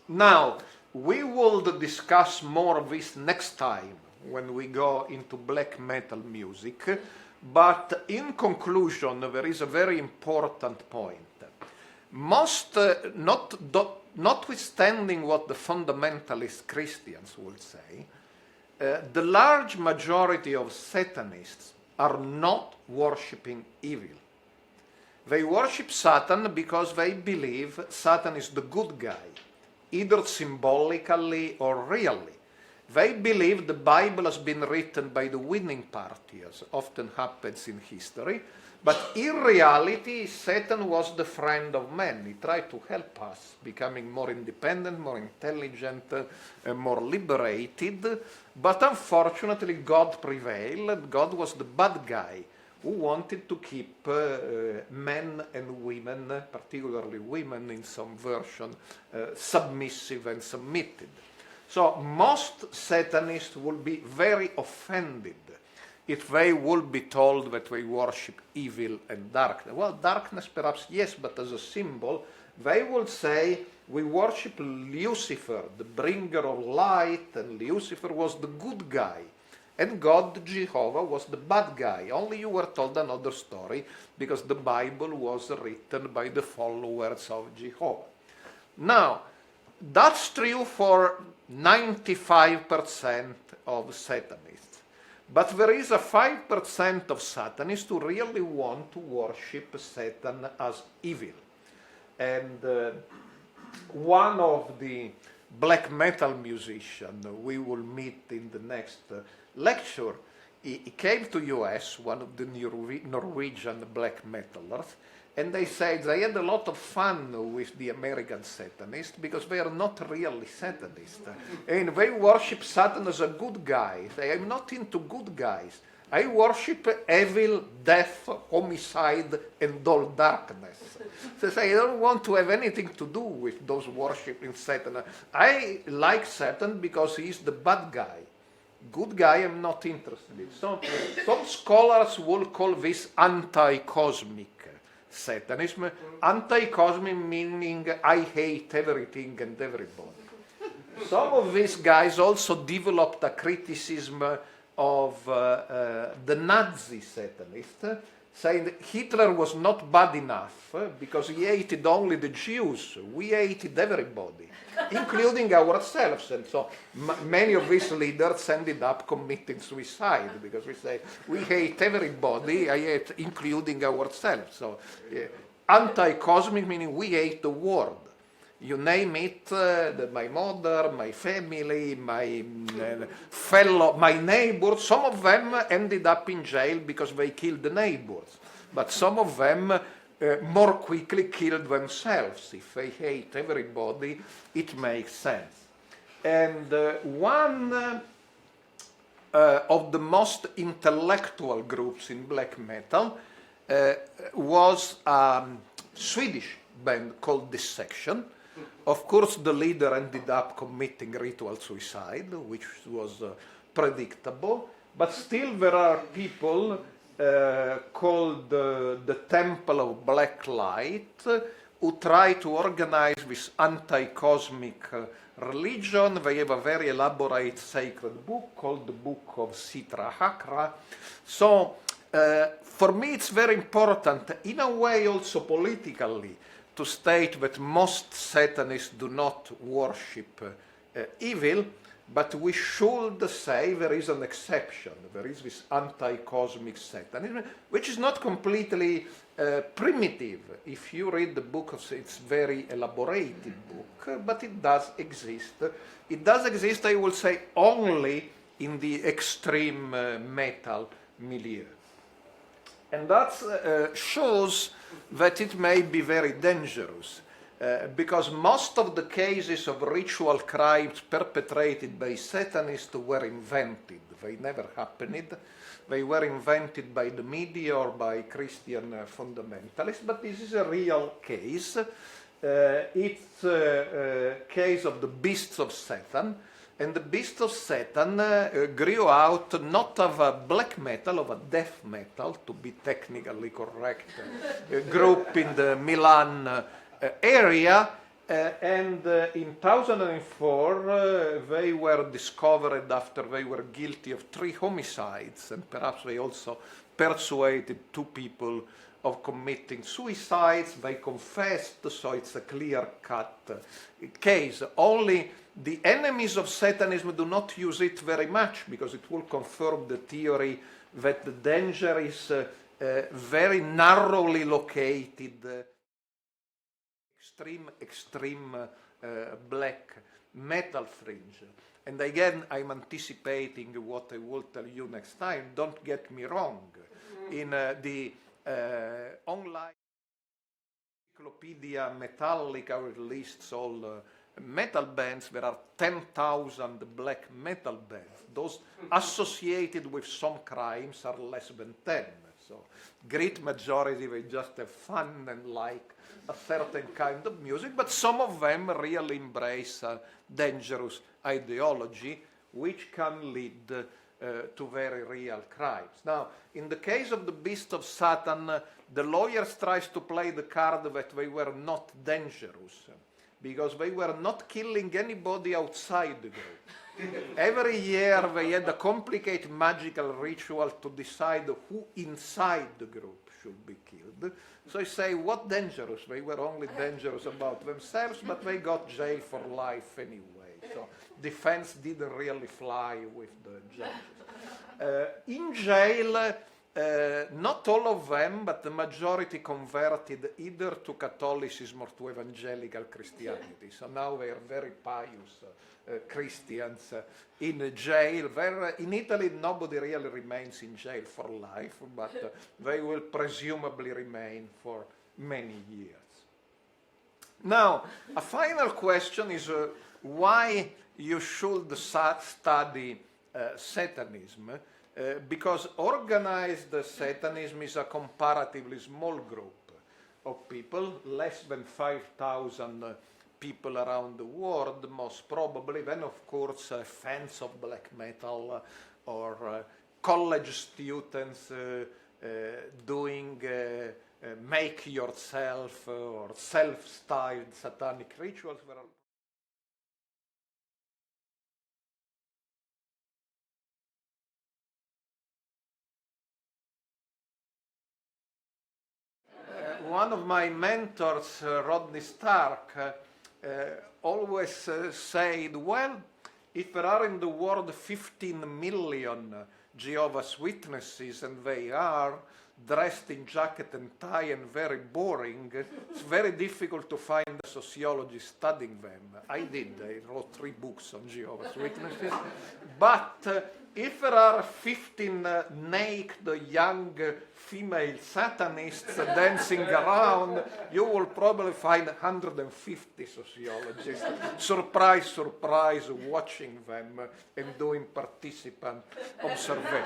Now, we will discuss more of this next time when we go into black metal music, but in conclusion, there is a very important point. Notwithstanding what the fundamentalist Christians would say, the large majority of Satanists are not worshipping evil. They worship Satan because they believe Satan is the good guy, either symbolically or really. They believe the Bible has been written by the winning party, as often happens in history, but in reality, Satan was the friend of man. He tried to help us, becoming more independent, more intelligent, more liberated. But unfortunately, God prevailed. God was the bad guy who wanted to keep men and women, particularly women in some version, submissive and submitted. So most Satanists will be very offended if they will be told that they worship evil and darkness. Well, darkness perhaps yes, but as a symbol, they will say, we worship Lucifer, the bringer of light, and Lucifer was the good guy, and God, Jehovah, was the bad guy. Only you were told another story, because the Bible was written by the followers of Jehovah. Now, that's true for 95% of Satanists. But there is a 5% of Satanists who really want to worship Satan as evil. And one of the black metal musicians we will meet in the next lecture, he came to US, one of the Norwegian black metalers, and they said they had a lot of fun with the American Satanists because they are not really Satanists. And they worship Satan as a good guy. They say, I'm not into good guys. I worship evil, death, homicide, and all darkness. They say, I don't want to have anything to do with those worshipping Satan. I like Satan because he's the bad guy. Good guy, I'm not interested in. So, some scholars will call this anti-cosmic Satanism. Anti-cosmic meaning I hate everything and everybody. Some of these guys also developed a criticism of the Nazi Satanist, saying that Hitler was not bad enough because he hated only the Jews. We hated everybody, including ourselves. And so many of these leaders ended up committing suicide because we say, we hate everybody, I hate including ourselves. So anti-cosmic meaning we hate the world. You name it, my mother, my family, my my neighbors, some of them ended up in jail because they killed the neighbors. But some of them more quickly killed themselves. If they hate everybody, it makes sense. And one of the most intellectual groups in black metal was a Swedish band called Dissection. Of course, the leader ended up committing ritual suicide, which was predictable, but still there are people called the Temple of Black Light who try to organize this anti-cosmic religion. They have a very elaborate sacred book called the Book of Sitra Hakra. So, for me it's very important, in a way also politically, to state that most Satanists do not worship evil, but we should say there is an exception. There is this anti-cosmic Satanism, which is not completely primitive. If you read the book, it's a very elaborated book, but it does exist. It does exist, I will say, only in the extreme metal milieu. And that shows that it may be very dangerous. Because most of the cases of ritual crimes perpetrated by Satanists were invented. They never happened. They were invented by the media or by Christian fundamentalists, but this is a real case. It's a case of the beasts of Satan, and the beasts of Satan grew out not of a black metal, of a death metal, to be technically correct, group in the Milan area, and in 2004 they were discovered after they were guilty of 3 homicides, and perhaps they also persuaded 2 people of committing suicides. They confessed, so it's a clear-cut case. Only the enemies of Satanism do not use it very much, because it will confirm the theory that the danger is very narrowly located, extreme black metal fringe. And again, I'm anticipating what I will tell you next time. Don't get me wrong. In the online Encyclopedia Metallica, which lists all metal bands, there are 10,000 black metal bands. Those associated with some crimes are less than 10. So, great majority, they just have fun and like a certain kind of music, but some of them really embrace a dangerous ideology, which can lead to very real crimes. Now, in the case of the Beast of Satan, the lawyers tries to play the card that they were not dangerous, because they were not killing anybody outside the group. Every year they had a complicated magical ritual to decide who inside the group should be killed. So I say, what dangerous? They were only dangerous about themselves, but they got jail for life anyway. So defense didn't really fly with the judges. In jail, not all of them, but the majority converted either to Catholicism or to evangelical Christianity. So now they are very pious Christians in jail. In Italy, nobody really remains in jail for life, but they will presumably remain for many years. Now, a final question is why you should study Satanism, because organized Satanism is a comparatively small group of people, less than 5,000 people around the world, most probably. Then, of course, fans of black metal or college students doing make yourself or self-styled satanic rituals. One of my mentors, Rodney Stark, always said, well, if there are in the world 15 million Jehovah's Witnesses, and they are dressed in jacket and tie and very boring, it's very difficult to find a sociologist studying them. I did. I wrote 3 books on Jehovah's Witnesses. But if there are 15 naked young female Satanists dancing around, you will probably find 150 sociologists, surprise, surprise, watching them and doing participant observation.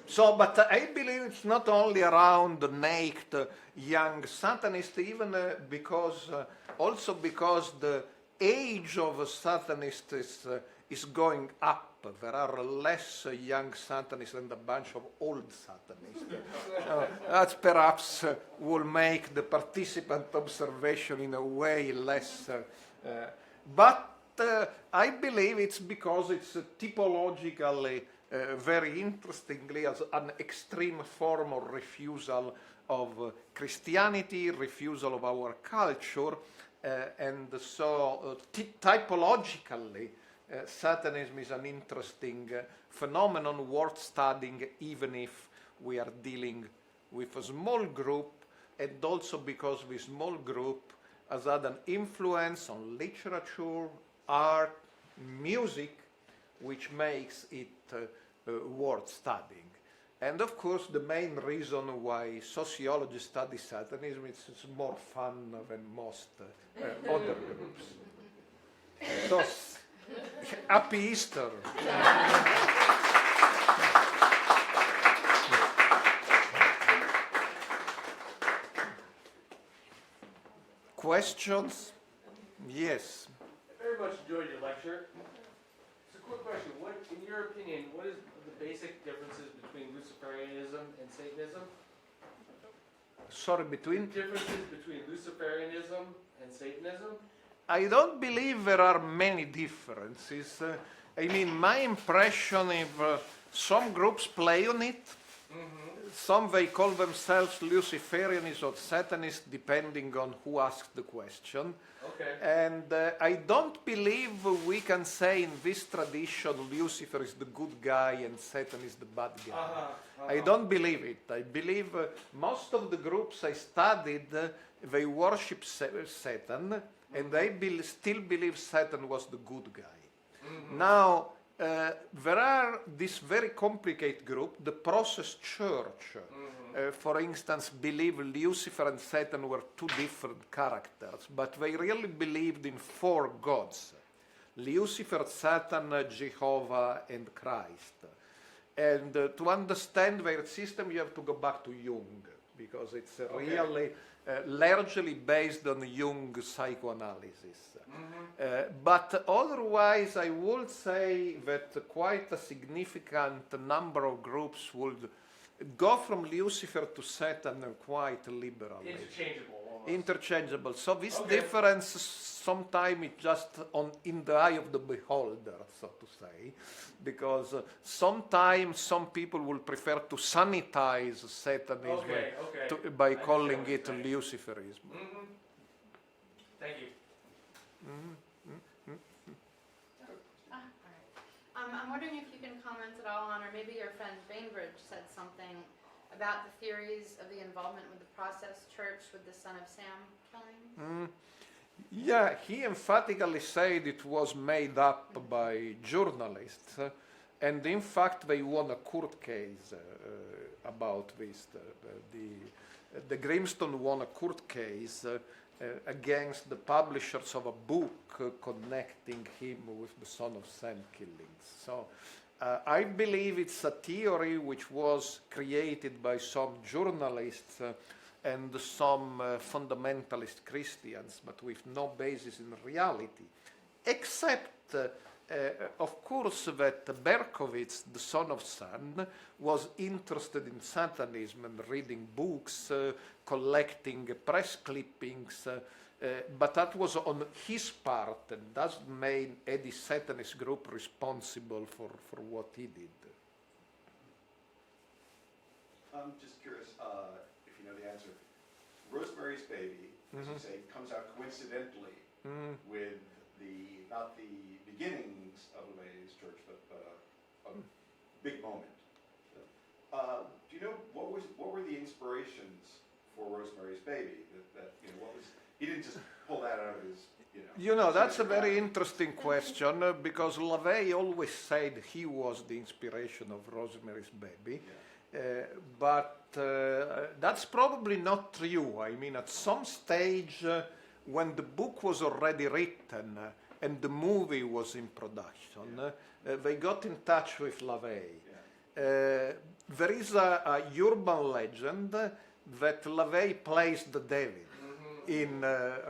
So, but I believe it's not only around the naked young Satanists, even also because the age of Satanists is going up. There are less young Satanists than a bunch of old Satanists. That perhaps will make the participant observation in a way less. But I believe it's because it's typologically very interestingly as an extreme form of refusal of Christianity, refusal of our culture, and so typologically Satanism is an interesting phenomenon worth studying, even if we are dealing with a small group, and also because this small group has had an influence on literature, art, music, which makes it worth studying. And of course, the main reason why sociology studies Satanism is it's more fun than most other groups. So, happy Easter. Questions? Yes. I very much enjoyed your lecture. It's a quick question. What, in your opinion, what is the basic differences between Luciferianism and Satanism? Sorry, between? Differences between Luciferianism and Satanism? I don't believe there are many differences. I mean, my impression is some groups play on it. Some they call themselves Luciferianists or Satanists, depending on who asks the question. Okay. And I don't believe we can say in this tradition Lucifer is the good guy and Satan is the bad guy. I don't believe it. I believe most of the groups I studied, they worship Satan, and they still believe Satan was the good guy. Now, there are this very complicated group, the process church, for instance, believe Lucifer and Satan were two different characters, but they really believed in four gods: Lucifer, Satan, Jehovah, and Christ. And to understand their system, you have to go back to Jung, because it's really largely based on Jung psychoanalysis. But otherwise, I would say that quite a significant number of groups would go from Lucifer to Satan quite liberally. Interchangeable almost. Interchangeable. So this difference sometimes is just in the eye of the beholder, so to say, because sometimes some people will prefer to sanitize Satanism by calling it Luciferism. Thank you. I'm wondering if you can comment at all on, or maybe your friend Bainbridge said something about the theories of the involvement with the process church with the Son of Sam killing. Yeah, he emphatically said it was made up by journalists, and in fact they won a court case about this. The Grimstone won a court case against the publishers of a book connecting him with the Son of Sam killings. So I believe it's a theory which was created by some journalists and some fundamentalist Christians, but with no basis in reality, except of course that Berkowitz, the son of Sam, was interested in Satanism and reading books, collecting press clippings, but that was on his part, and that made any Satanist group responsible for what he did. I'm just curious if you know the answer. Rosemary's Baby, as you say, comes out coincidentally with not the beginnings of LaVey's church, but a big moment. Do you know what were the inspirations for Rosemary's Baby? He didn't just pull that out of his. You know, that's a very interesting question because LaVey always said he was the inspiration of Rosemary's Baby. But that's probably not true. I mean, at some stage, when the book was already written and the movie was in production, they got in touch with LaVey. There is a urban legend that LaVey plays the devil in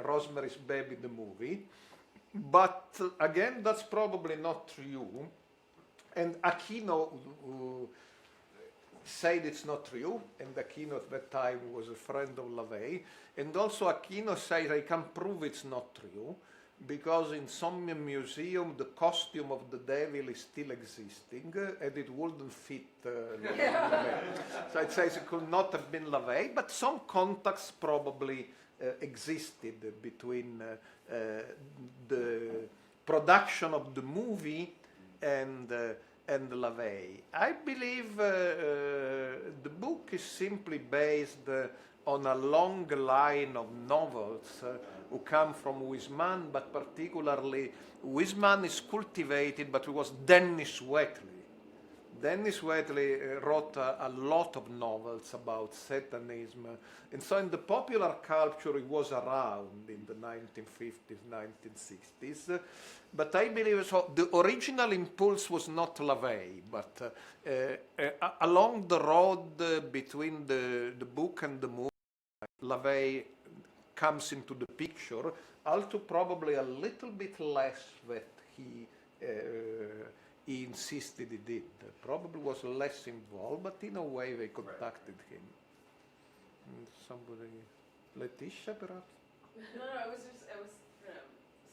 Rosemary's Baby, the movie. But again, that's probably not true. And Aquino said it's not true, and Aquino at that time was a friend of LaVey, and also Aquino said I can prove it's not true, because in some museum the costume of the devil is still existing, and it wouldn't fit LaVey. So it says it could not have been LaVey, but some contacts probably existed between the production of the movie and LaVey. I believe the book is simply based on a long line of novels who come from Huysmans, but particularly Huysmans is cultivated, but it was Dennis Whateley Dennis Waitley wrote a lot of novels about Satanism, and so in the popular culture it was around in the 1950s, 1960s, but I believe so. The original impulse was not LaVey, but along the road between the book and the movie, LaVey comes into the picture, although probably a little bit less that he insisted he did. Probably was less involved, but in a way they contacted him. Somebody, Letitia, perhaps? No, I was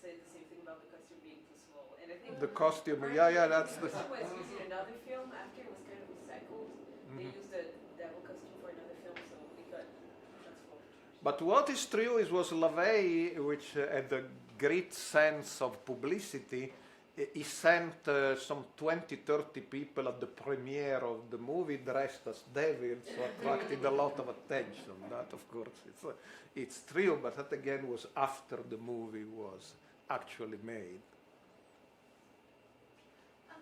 say the same thing about the costume being too small, and I think The costume, yeah, that's the. was used in another film after it was kind of recycled. They used the devil costume for another film, so it got transformed. But what is true is was LaVey, which had a great sense of publicity. He sent some 20-30 people at the premiere of the movie dressed as devils, so attracted a lot of attention. That, of course, it's true, but that again was after the movie was actually made.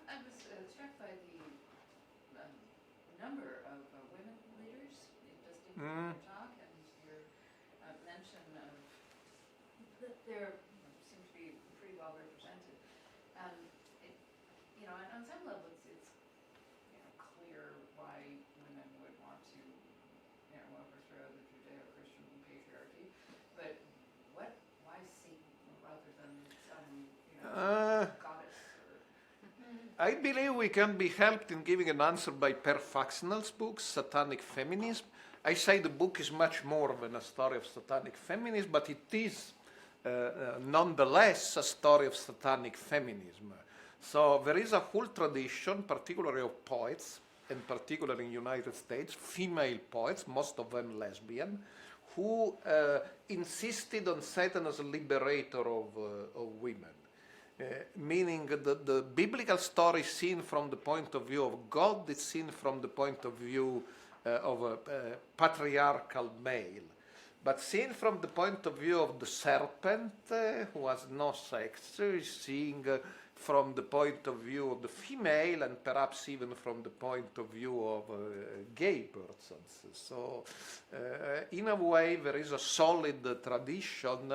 I was struck by the number of women leaders just in your talk and your mention of that there seem to be pretty well represented. On some level, it's clear why women would want to overthrow the Judeo-Christian patriarchy, but why Satan rather than some goddess? I believe we can be helped in giving an answer by Per Faxnell's book, Satanic Feminism. I say the book is much more than a story of satanic feminism, but it is nonetheless a story of satanic feminism. So there is a whole tradition, particularly of poets, and particularly in the United States, female poets, most of them lesbian, who insisted on Satan as a liberator of women. Meaning the biblical story seen from the point of view of God is seen from the point of view of a patriarchal male. But seen from the point of view of the serpent, who has no sex, is seeing from the point of view of the female, and perhaps even from the point of view of gay persons. So, in a way, there is a solid tradition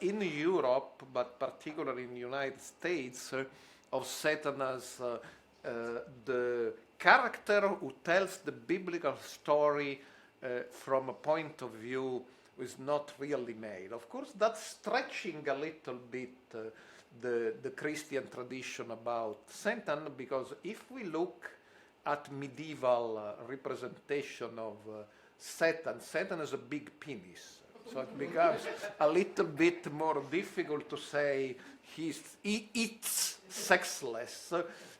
in Europe, but particularly in the United States, of Satan as the character who tells the biblical story from a point of view who is not really male. Of course, that's stretching a little bit the Christian tradition about Satan, because if we look at medieval representation of Satan, Satan has a big penis. So it becomes a little bit more difficult to say he eats sexless,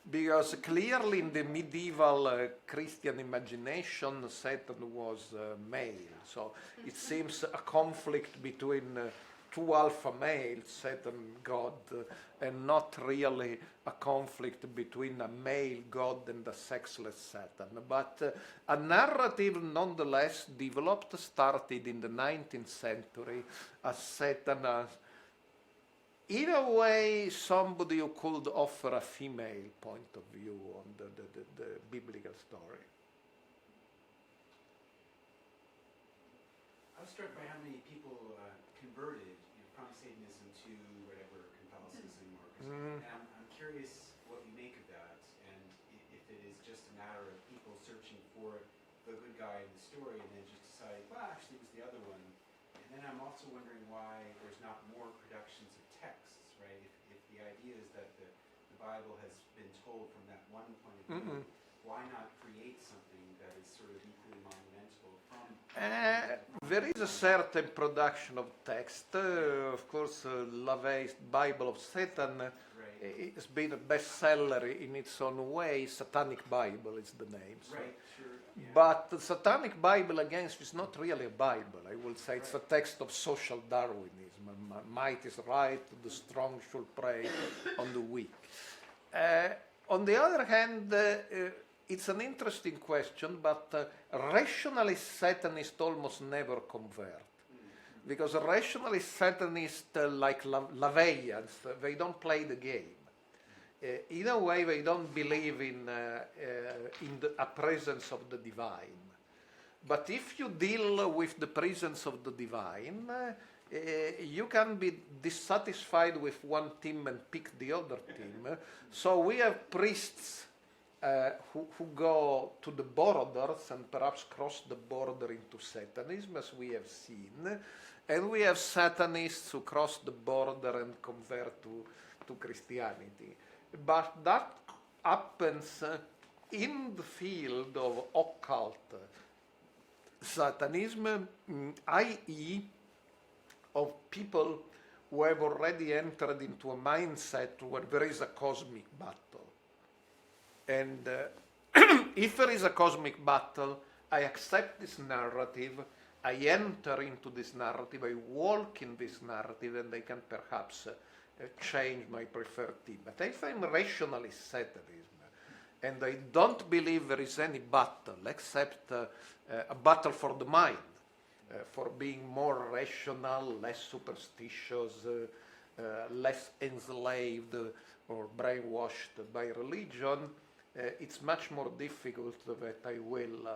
because clearly in the medieval Christian imagination, Satan was male. So it seems a conflict between two alpha males, Satan, God, and not really a conflict between a male God and a sexless Satan. But a narrative nonetheless developed, started in the 19th century as Satan as, in a way, somebody who could offer a female point of view on the biblical story. I was struck by how many people converted from Satanism to whatever Catholicism or Christianity. And I'm curious what you make of that, and if it is just a matter of people searching for the good guy in the story and then just decide, well, actually it was the other one. And then I'm also wondering why there's not more productions of texts, right? If the idea is that the Bible has been told from that one point of view, why not create something that is sort of equally monumental from... There is a certain production of text. Of course, LaVey's Bible of Satan has been a bestseller in its own way. Satanic Bible is the name. So. Right, sure. Yeah. But the Satanic Bible, again, is not really a Bible. I will say it's a text of social Darwinism. Might is right, the strong should prey on the weak. On the other hand, it's an interesting question, but rationalist Satanists almost never convert. Because rationalist Satanists like LaVeyans, they don't play the game. in a way, they don't believe in a presence of the divine. But if you deal with the presence of the divine, you can be dissatisfied with one team and pick the other team. So we have priests who go to the borders and perhaps cross the border into Satanism, as we have seen. And we have Satanists who cross the border and convert to Christianity. But that happens in the field of occult Satanism, i.e. of people who have already entered into a mindset where there is a cosmic battle. And if there is a cosmic battle, I accept this narrative, I enter into this narrative, I walk in this narrative, and I can perhaps change my preferred team. But if I'm rationalist Satanism, and I don't believe there is any battle except a battle for the mind, for being more rational, less superstitious, less enslaved or brainwashed by religion, it's much more difficult that I will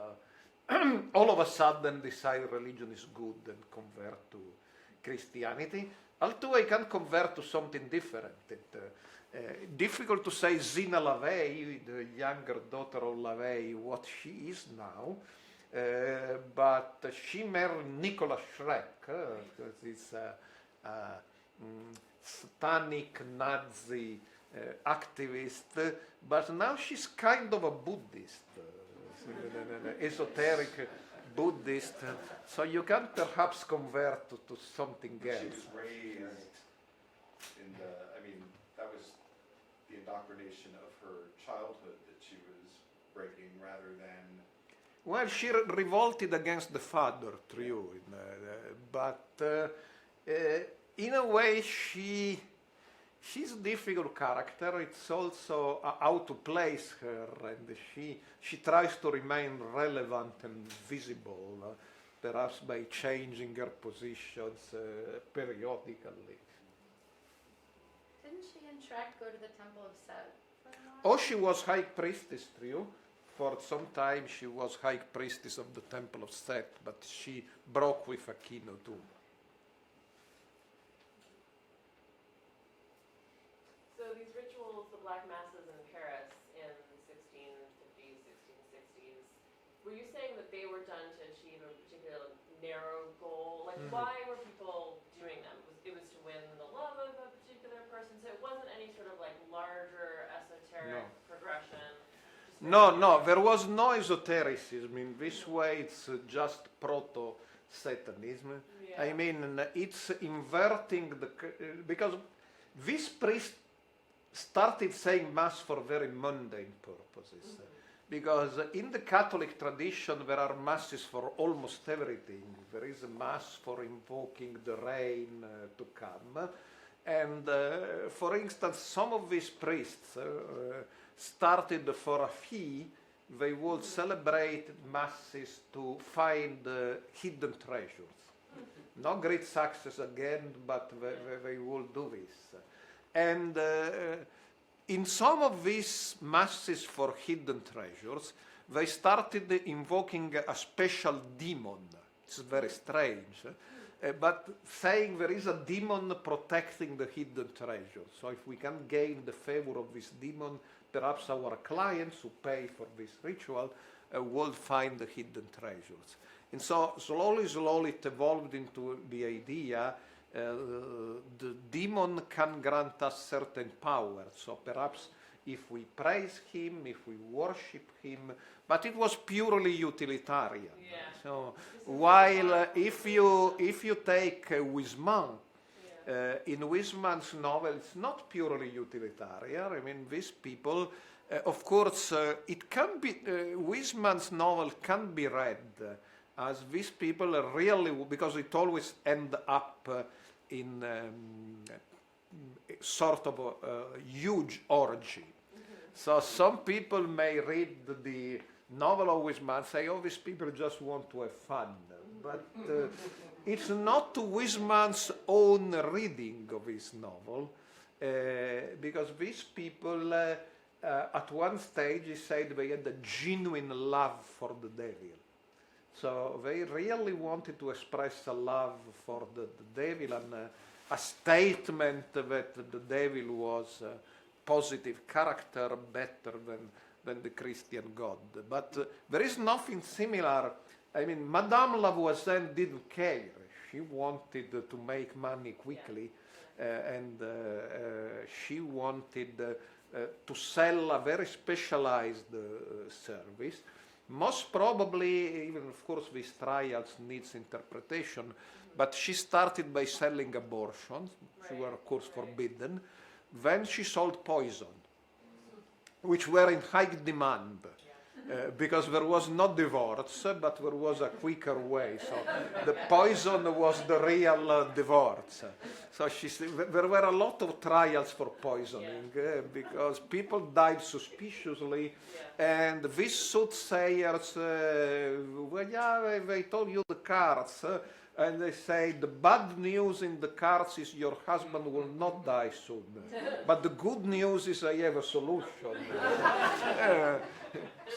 all of a sudden decide religion is good and convert to Christianity. Although I can convert to something different. Difficult to say Zina LaVey, the younger daughter of LaVey, what she is now. But she married Nicholas Schreck, this satanic Nazi activist, but now she's kind of a Buddhist, esoteric Buddhist, so you can perhaps convert to something else. She was raised in that was the indoctrination of her childhood that she was breaking rather than... Well, she revolted against the father, true, but in a way she's a difficult character. It's also how to place her, and she tries to remain relevant and visible, perhaps by changing her positions periodically. Didn't she and Shrek go to the Temple of Set for a while? Oh, she was high priestess, true. For some time she was high priestess of the Temple of Set, but she broke with Aquino too. So these rituals, the black masses in Paris in the 1650s, 1660s, were you saying that they were done to achieve a particular narrow goal? Like, why were people doing them? It was to win the love of a particular person, so it wasn't any sort of like larger esoteric progression? No, there was no esotericism. In this way, it's just proto-Satanism. Yeah. I mean, it's inverting because this priest started saying Mass for very mundane purposes. Because in the Catholic tradition, there are Masses for almost everything. There is a Mass for invoking the rain to come. And for instance, some of these priests started for a fee. They would celebrate Masses to find hidden treasures. No great success again, but they will do this. And in some of these Masses for hidden treasures, they started invoking a special demon. It's very strange. But saying there is a demon protecting the hidden treasure. So if we can gain the favor of this demon, perhaps our clients who pay for this ritual will find the hidden treasures. And so slowly it evolved into the idea the demon can grant us certain power. So perhaps if we praise him, if we worship him, but it was purely utilitarian. Yeah. So while if you take Huysmans, in Huysmans' novel, it's not purely utilitarian. I mean, these people, of course, it can be Huysmans' novel can be read as these people are really, because it always end up in sort of a huge orgy. So some people may read the novel of Huysmans and say, oh, these people just want to have fun. But it's not Huysmans' own reading of his novel. because these people, at one stage, he said they had a genuine love for the devil. So they really wanted to express a love for the devil and a statement that the devil was a positive character, better than the Christian God. But there is nothing similar. I mean, Madame Lavoisier didn't care. She wanted to make money quickly, and she wanted to sell a very specialized service. Most probably, even of course, these trials needs interpretation, but she started by selling abortions, which were of course forbidden. Then she sold poison, which were in high demand, because there was no divorce, but there was a quicker way. So the poison was the real divorce. So there were a lot of trials for poisoning, because people died suspiciously, and these soothsayers, well, yeah, they told you the cards, and they say the bad news in the cards is your husband will not die soon, but the good news is I have a solution.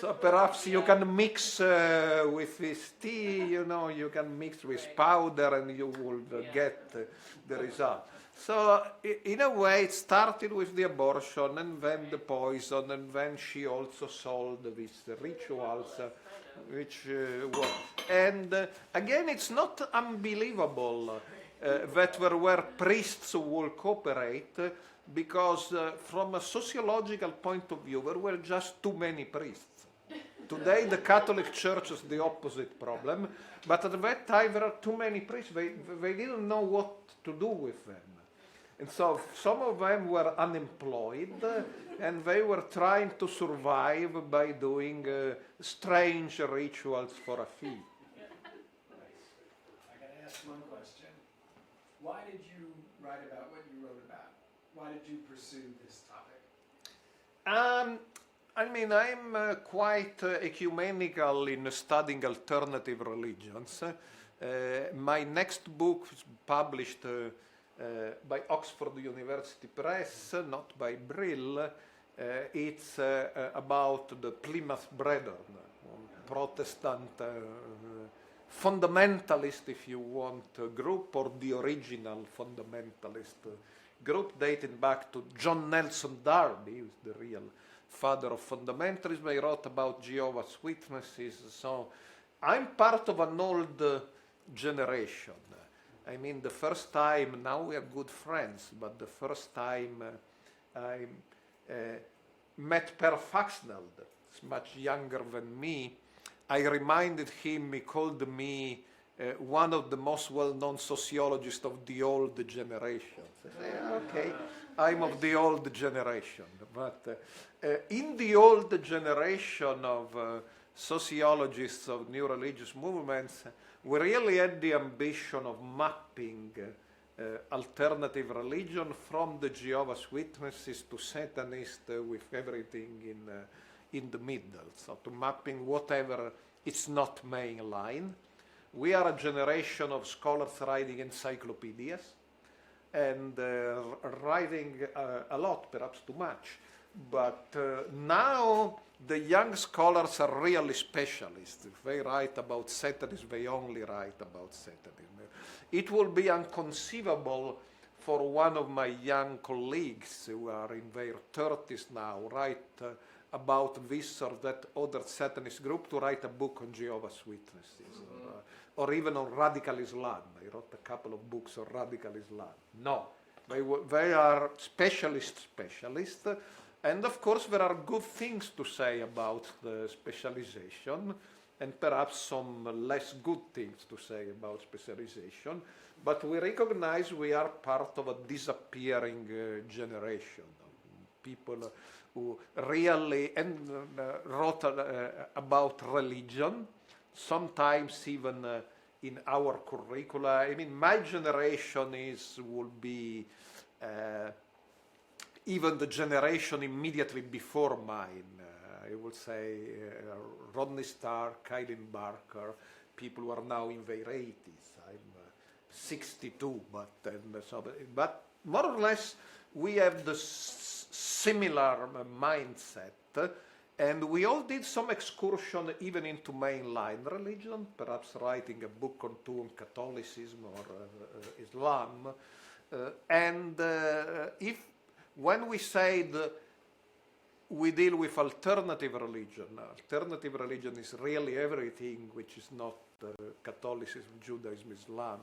So perhaps you can mix with this tea, you know, you can mix with powder and you will get the result. So in a way it started with the abortion and then the poison, and then she also sold these rituals which were. And again, it's not unbelievable that there were priests who would cooperate, because from a sociological point of view there were just too many priests. Today the Catholic Church is the opposite problem, but at that time there are too many priests. They didn't know what to do with them. And so some of them were unemployed, and they were trying to survive by doing strange rituals for a fee. I got to ask one question. Why did you write about what you wrote about? Why did you pursue this topic? I mean, I'm quite ecumenical in studying alternative religions. My next book is published by Oxford University Press, not by Brill. It's about the Plymouth Brethren, Protestant fundamentalist, if you want, group, or the original fundamentalist group dating back to John Nelson Darby, who's the real father of fundamentalism. I wrote about Jehovah's Witnesses. So I'm part of an old generation. I mean, the first time, now we are good friends, but the first time I met Per Faxneld, much younger than me, I reminded him, he called me one of the most well-known sociologists of the old generation. I say, okay, I'm of the old generation. But in the old generation of sociologists of new religious movements, we really had the ambition of mapping alternative religion from the Jehovah's Witnesses to Satanist, with everything in the middle. So to mapping whatever it's not mainline. We are a generation of scholars writing encyclopedias and writing a lot, perhaps too much. But now the young scholars are really specialists. If they write about Satanism, they only write about Satanism. It will be inconceivable for one of my young colleagues who are in their 30s now, write about this or that other Satanist group, to write a book on Jehovah's Witnesses, or even on radical Islam. I wrote a couple of books on radical Islam. No, they are specialists, and of course there are good things to say about the specialization, and perhaps some less good things to say about specialization, but we recognize we are part of a disappearing generation. People who really wrote about religion, sometimes even in our curricula. I mean, my generation will be even the generation immediately before mine. I would say Rodney Stark, Kailin Barker, people who are now in their 80s. I'm 62, but more or less we have the similar mindset, and we all did some excursion even into mainline religion, perhaps writing a book or two on Catholicism or Islam. When we said we deal with alternative religion is really everything which is not Catholicism, Judaism, Islam,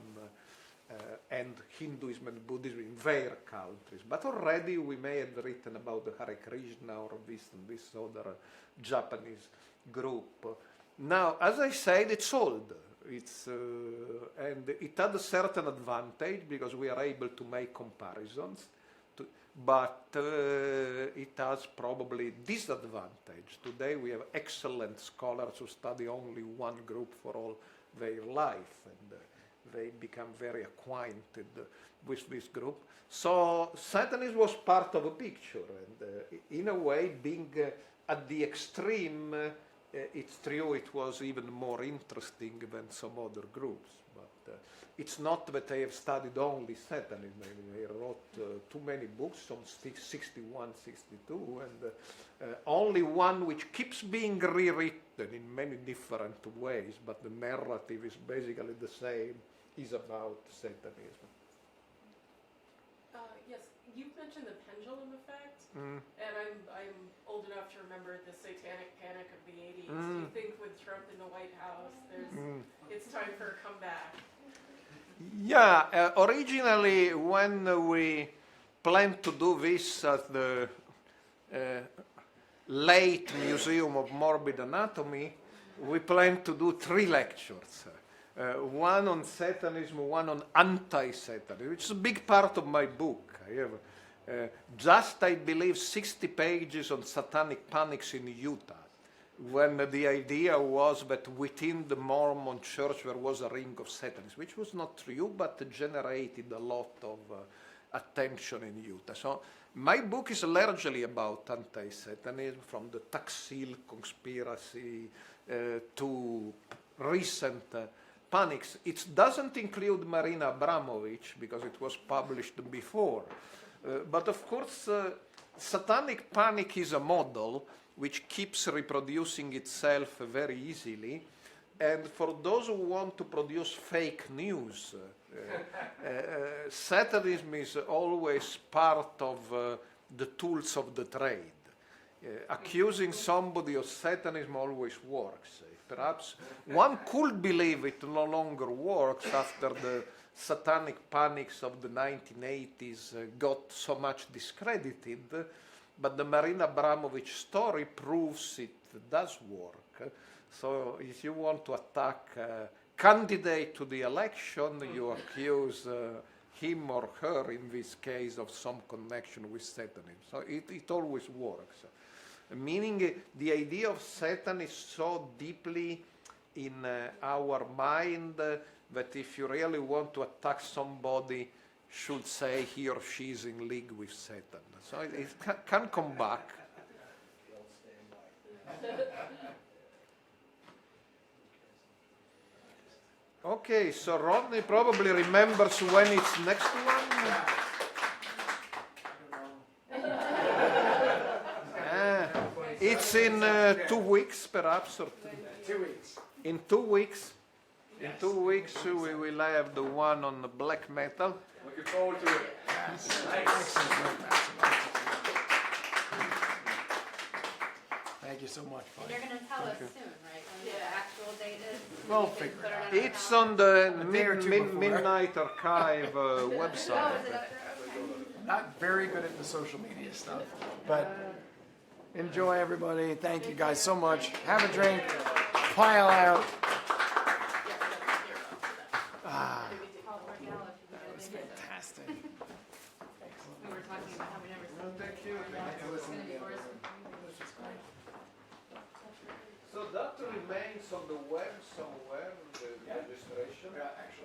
and Hinduism and Buddhism in their countries. But already we may have written about the Hare Krishna or this and this other Japanese group. Now, as I said, it's old. And it had a certain advantage because we are able to make comparisons, but it has probably disadvantage. Today we have excellent scholars who study only one group for all their life, and they become very acquainted with this group. So Satanism was part of a picture, and in a way, being at the extreme, it's true it was even more interesting than some other groups. But it's not that they have studied only Satanism. I mean, they wrote too many books, some 61, 62, and only one which keeps being rewritten in many different ways, but the narrative is basically the same, is about Satanism. Yes, you've mentioned the pendulum effect, and I'm old enough to remember the satanic panic of the 80s. Do you think with Trump in the White House, it's time for a comeback? Yeah, originally when we planned to do this at the late Museum of Morbid Anatomy, we planned to do 3 lectures. One on Satanism, one on anti-Satanism, which is a big part of my book. I have just, I believe, 60 pages on satanic panics in Utah, when the idea was that within the Mormon church there was a ring of Satanists, which was not true, but generated a lot of attention in Utah. So my book is largely about anti-Satanism, from the Taxil conspiracy to recent panics. It doesn't include Marina Abramovich because it was published before. But of course, satanic panic is a model which keeps reproducing itself very easily. And for those who want to produce fake news, Satanism is always part of the tools of the trade. Accusing somebody of Satanism always works. Perhaps one could believe it no longer works after the satanic panics of the 1980s got so much discredited, but the Marina Abramovich story proves it does work. So if you want to attack a candidate to the election, you accuse him or her, in this case, of some connection with Satanism. So it always works. Meaning the idea of Satan is so deeply in our mind that if you really want to attack somebody, should say he or she is in league with Satan. So it can come back. Okay, so Rodney probably remembers when it's next one. It's in 2 weeks, perhaps, or 2 weeks. in 2 weeks. In 2 weeks, we will have the one on the black metal. Looking forward to it. Thank you so much. And you're going to tell us soon, right? When the actual date is? We'll We can figure put it out. on our It's on the A day or two before. Midnight Archive Oh, website. is it up there? Okay. Not very good at the social media stuff, but enjoy, everybody. Thank you guys so much. Have a drink. Pile out. California, if you That was can do it. fantastic. We were talking about how we never saw Thank you. it's going to be yours. So that remains on the web somewhere, the registration. Yeah, actually.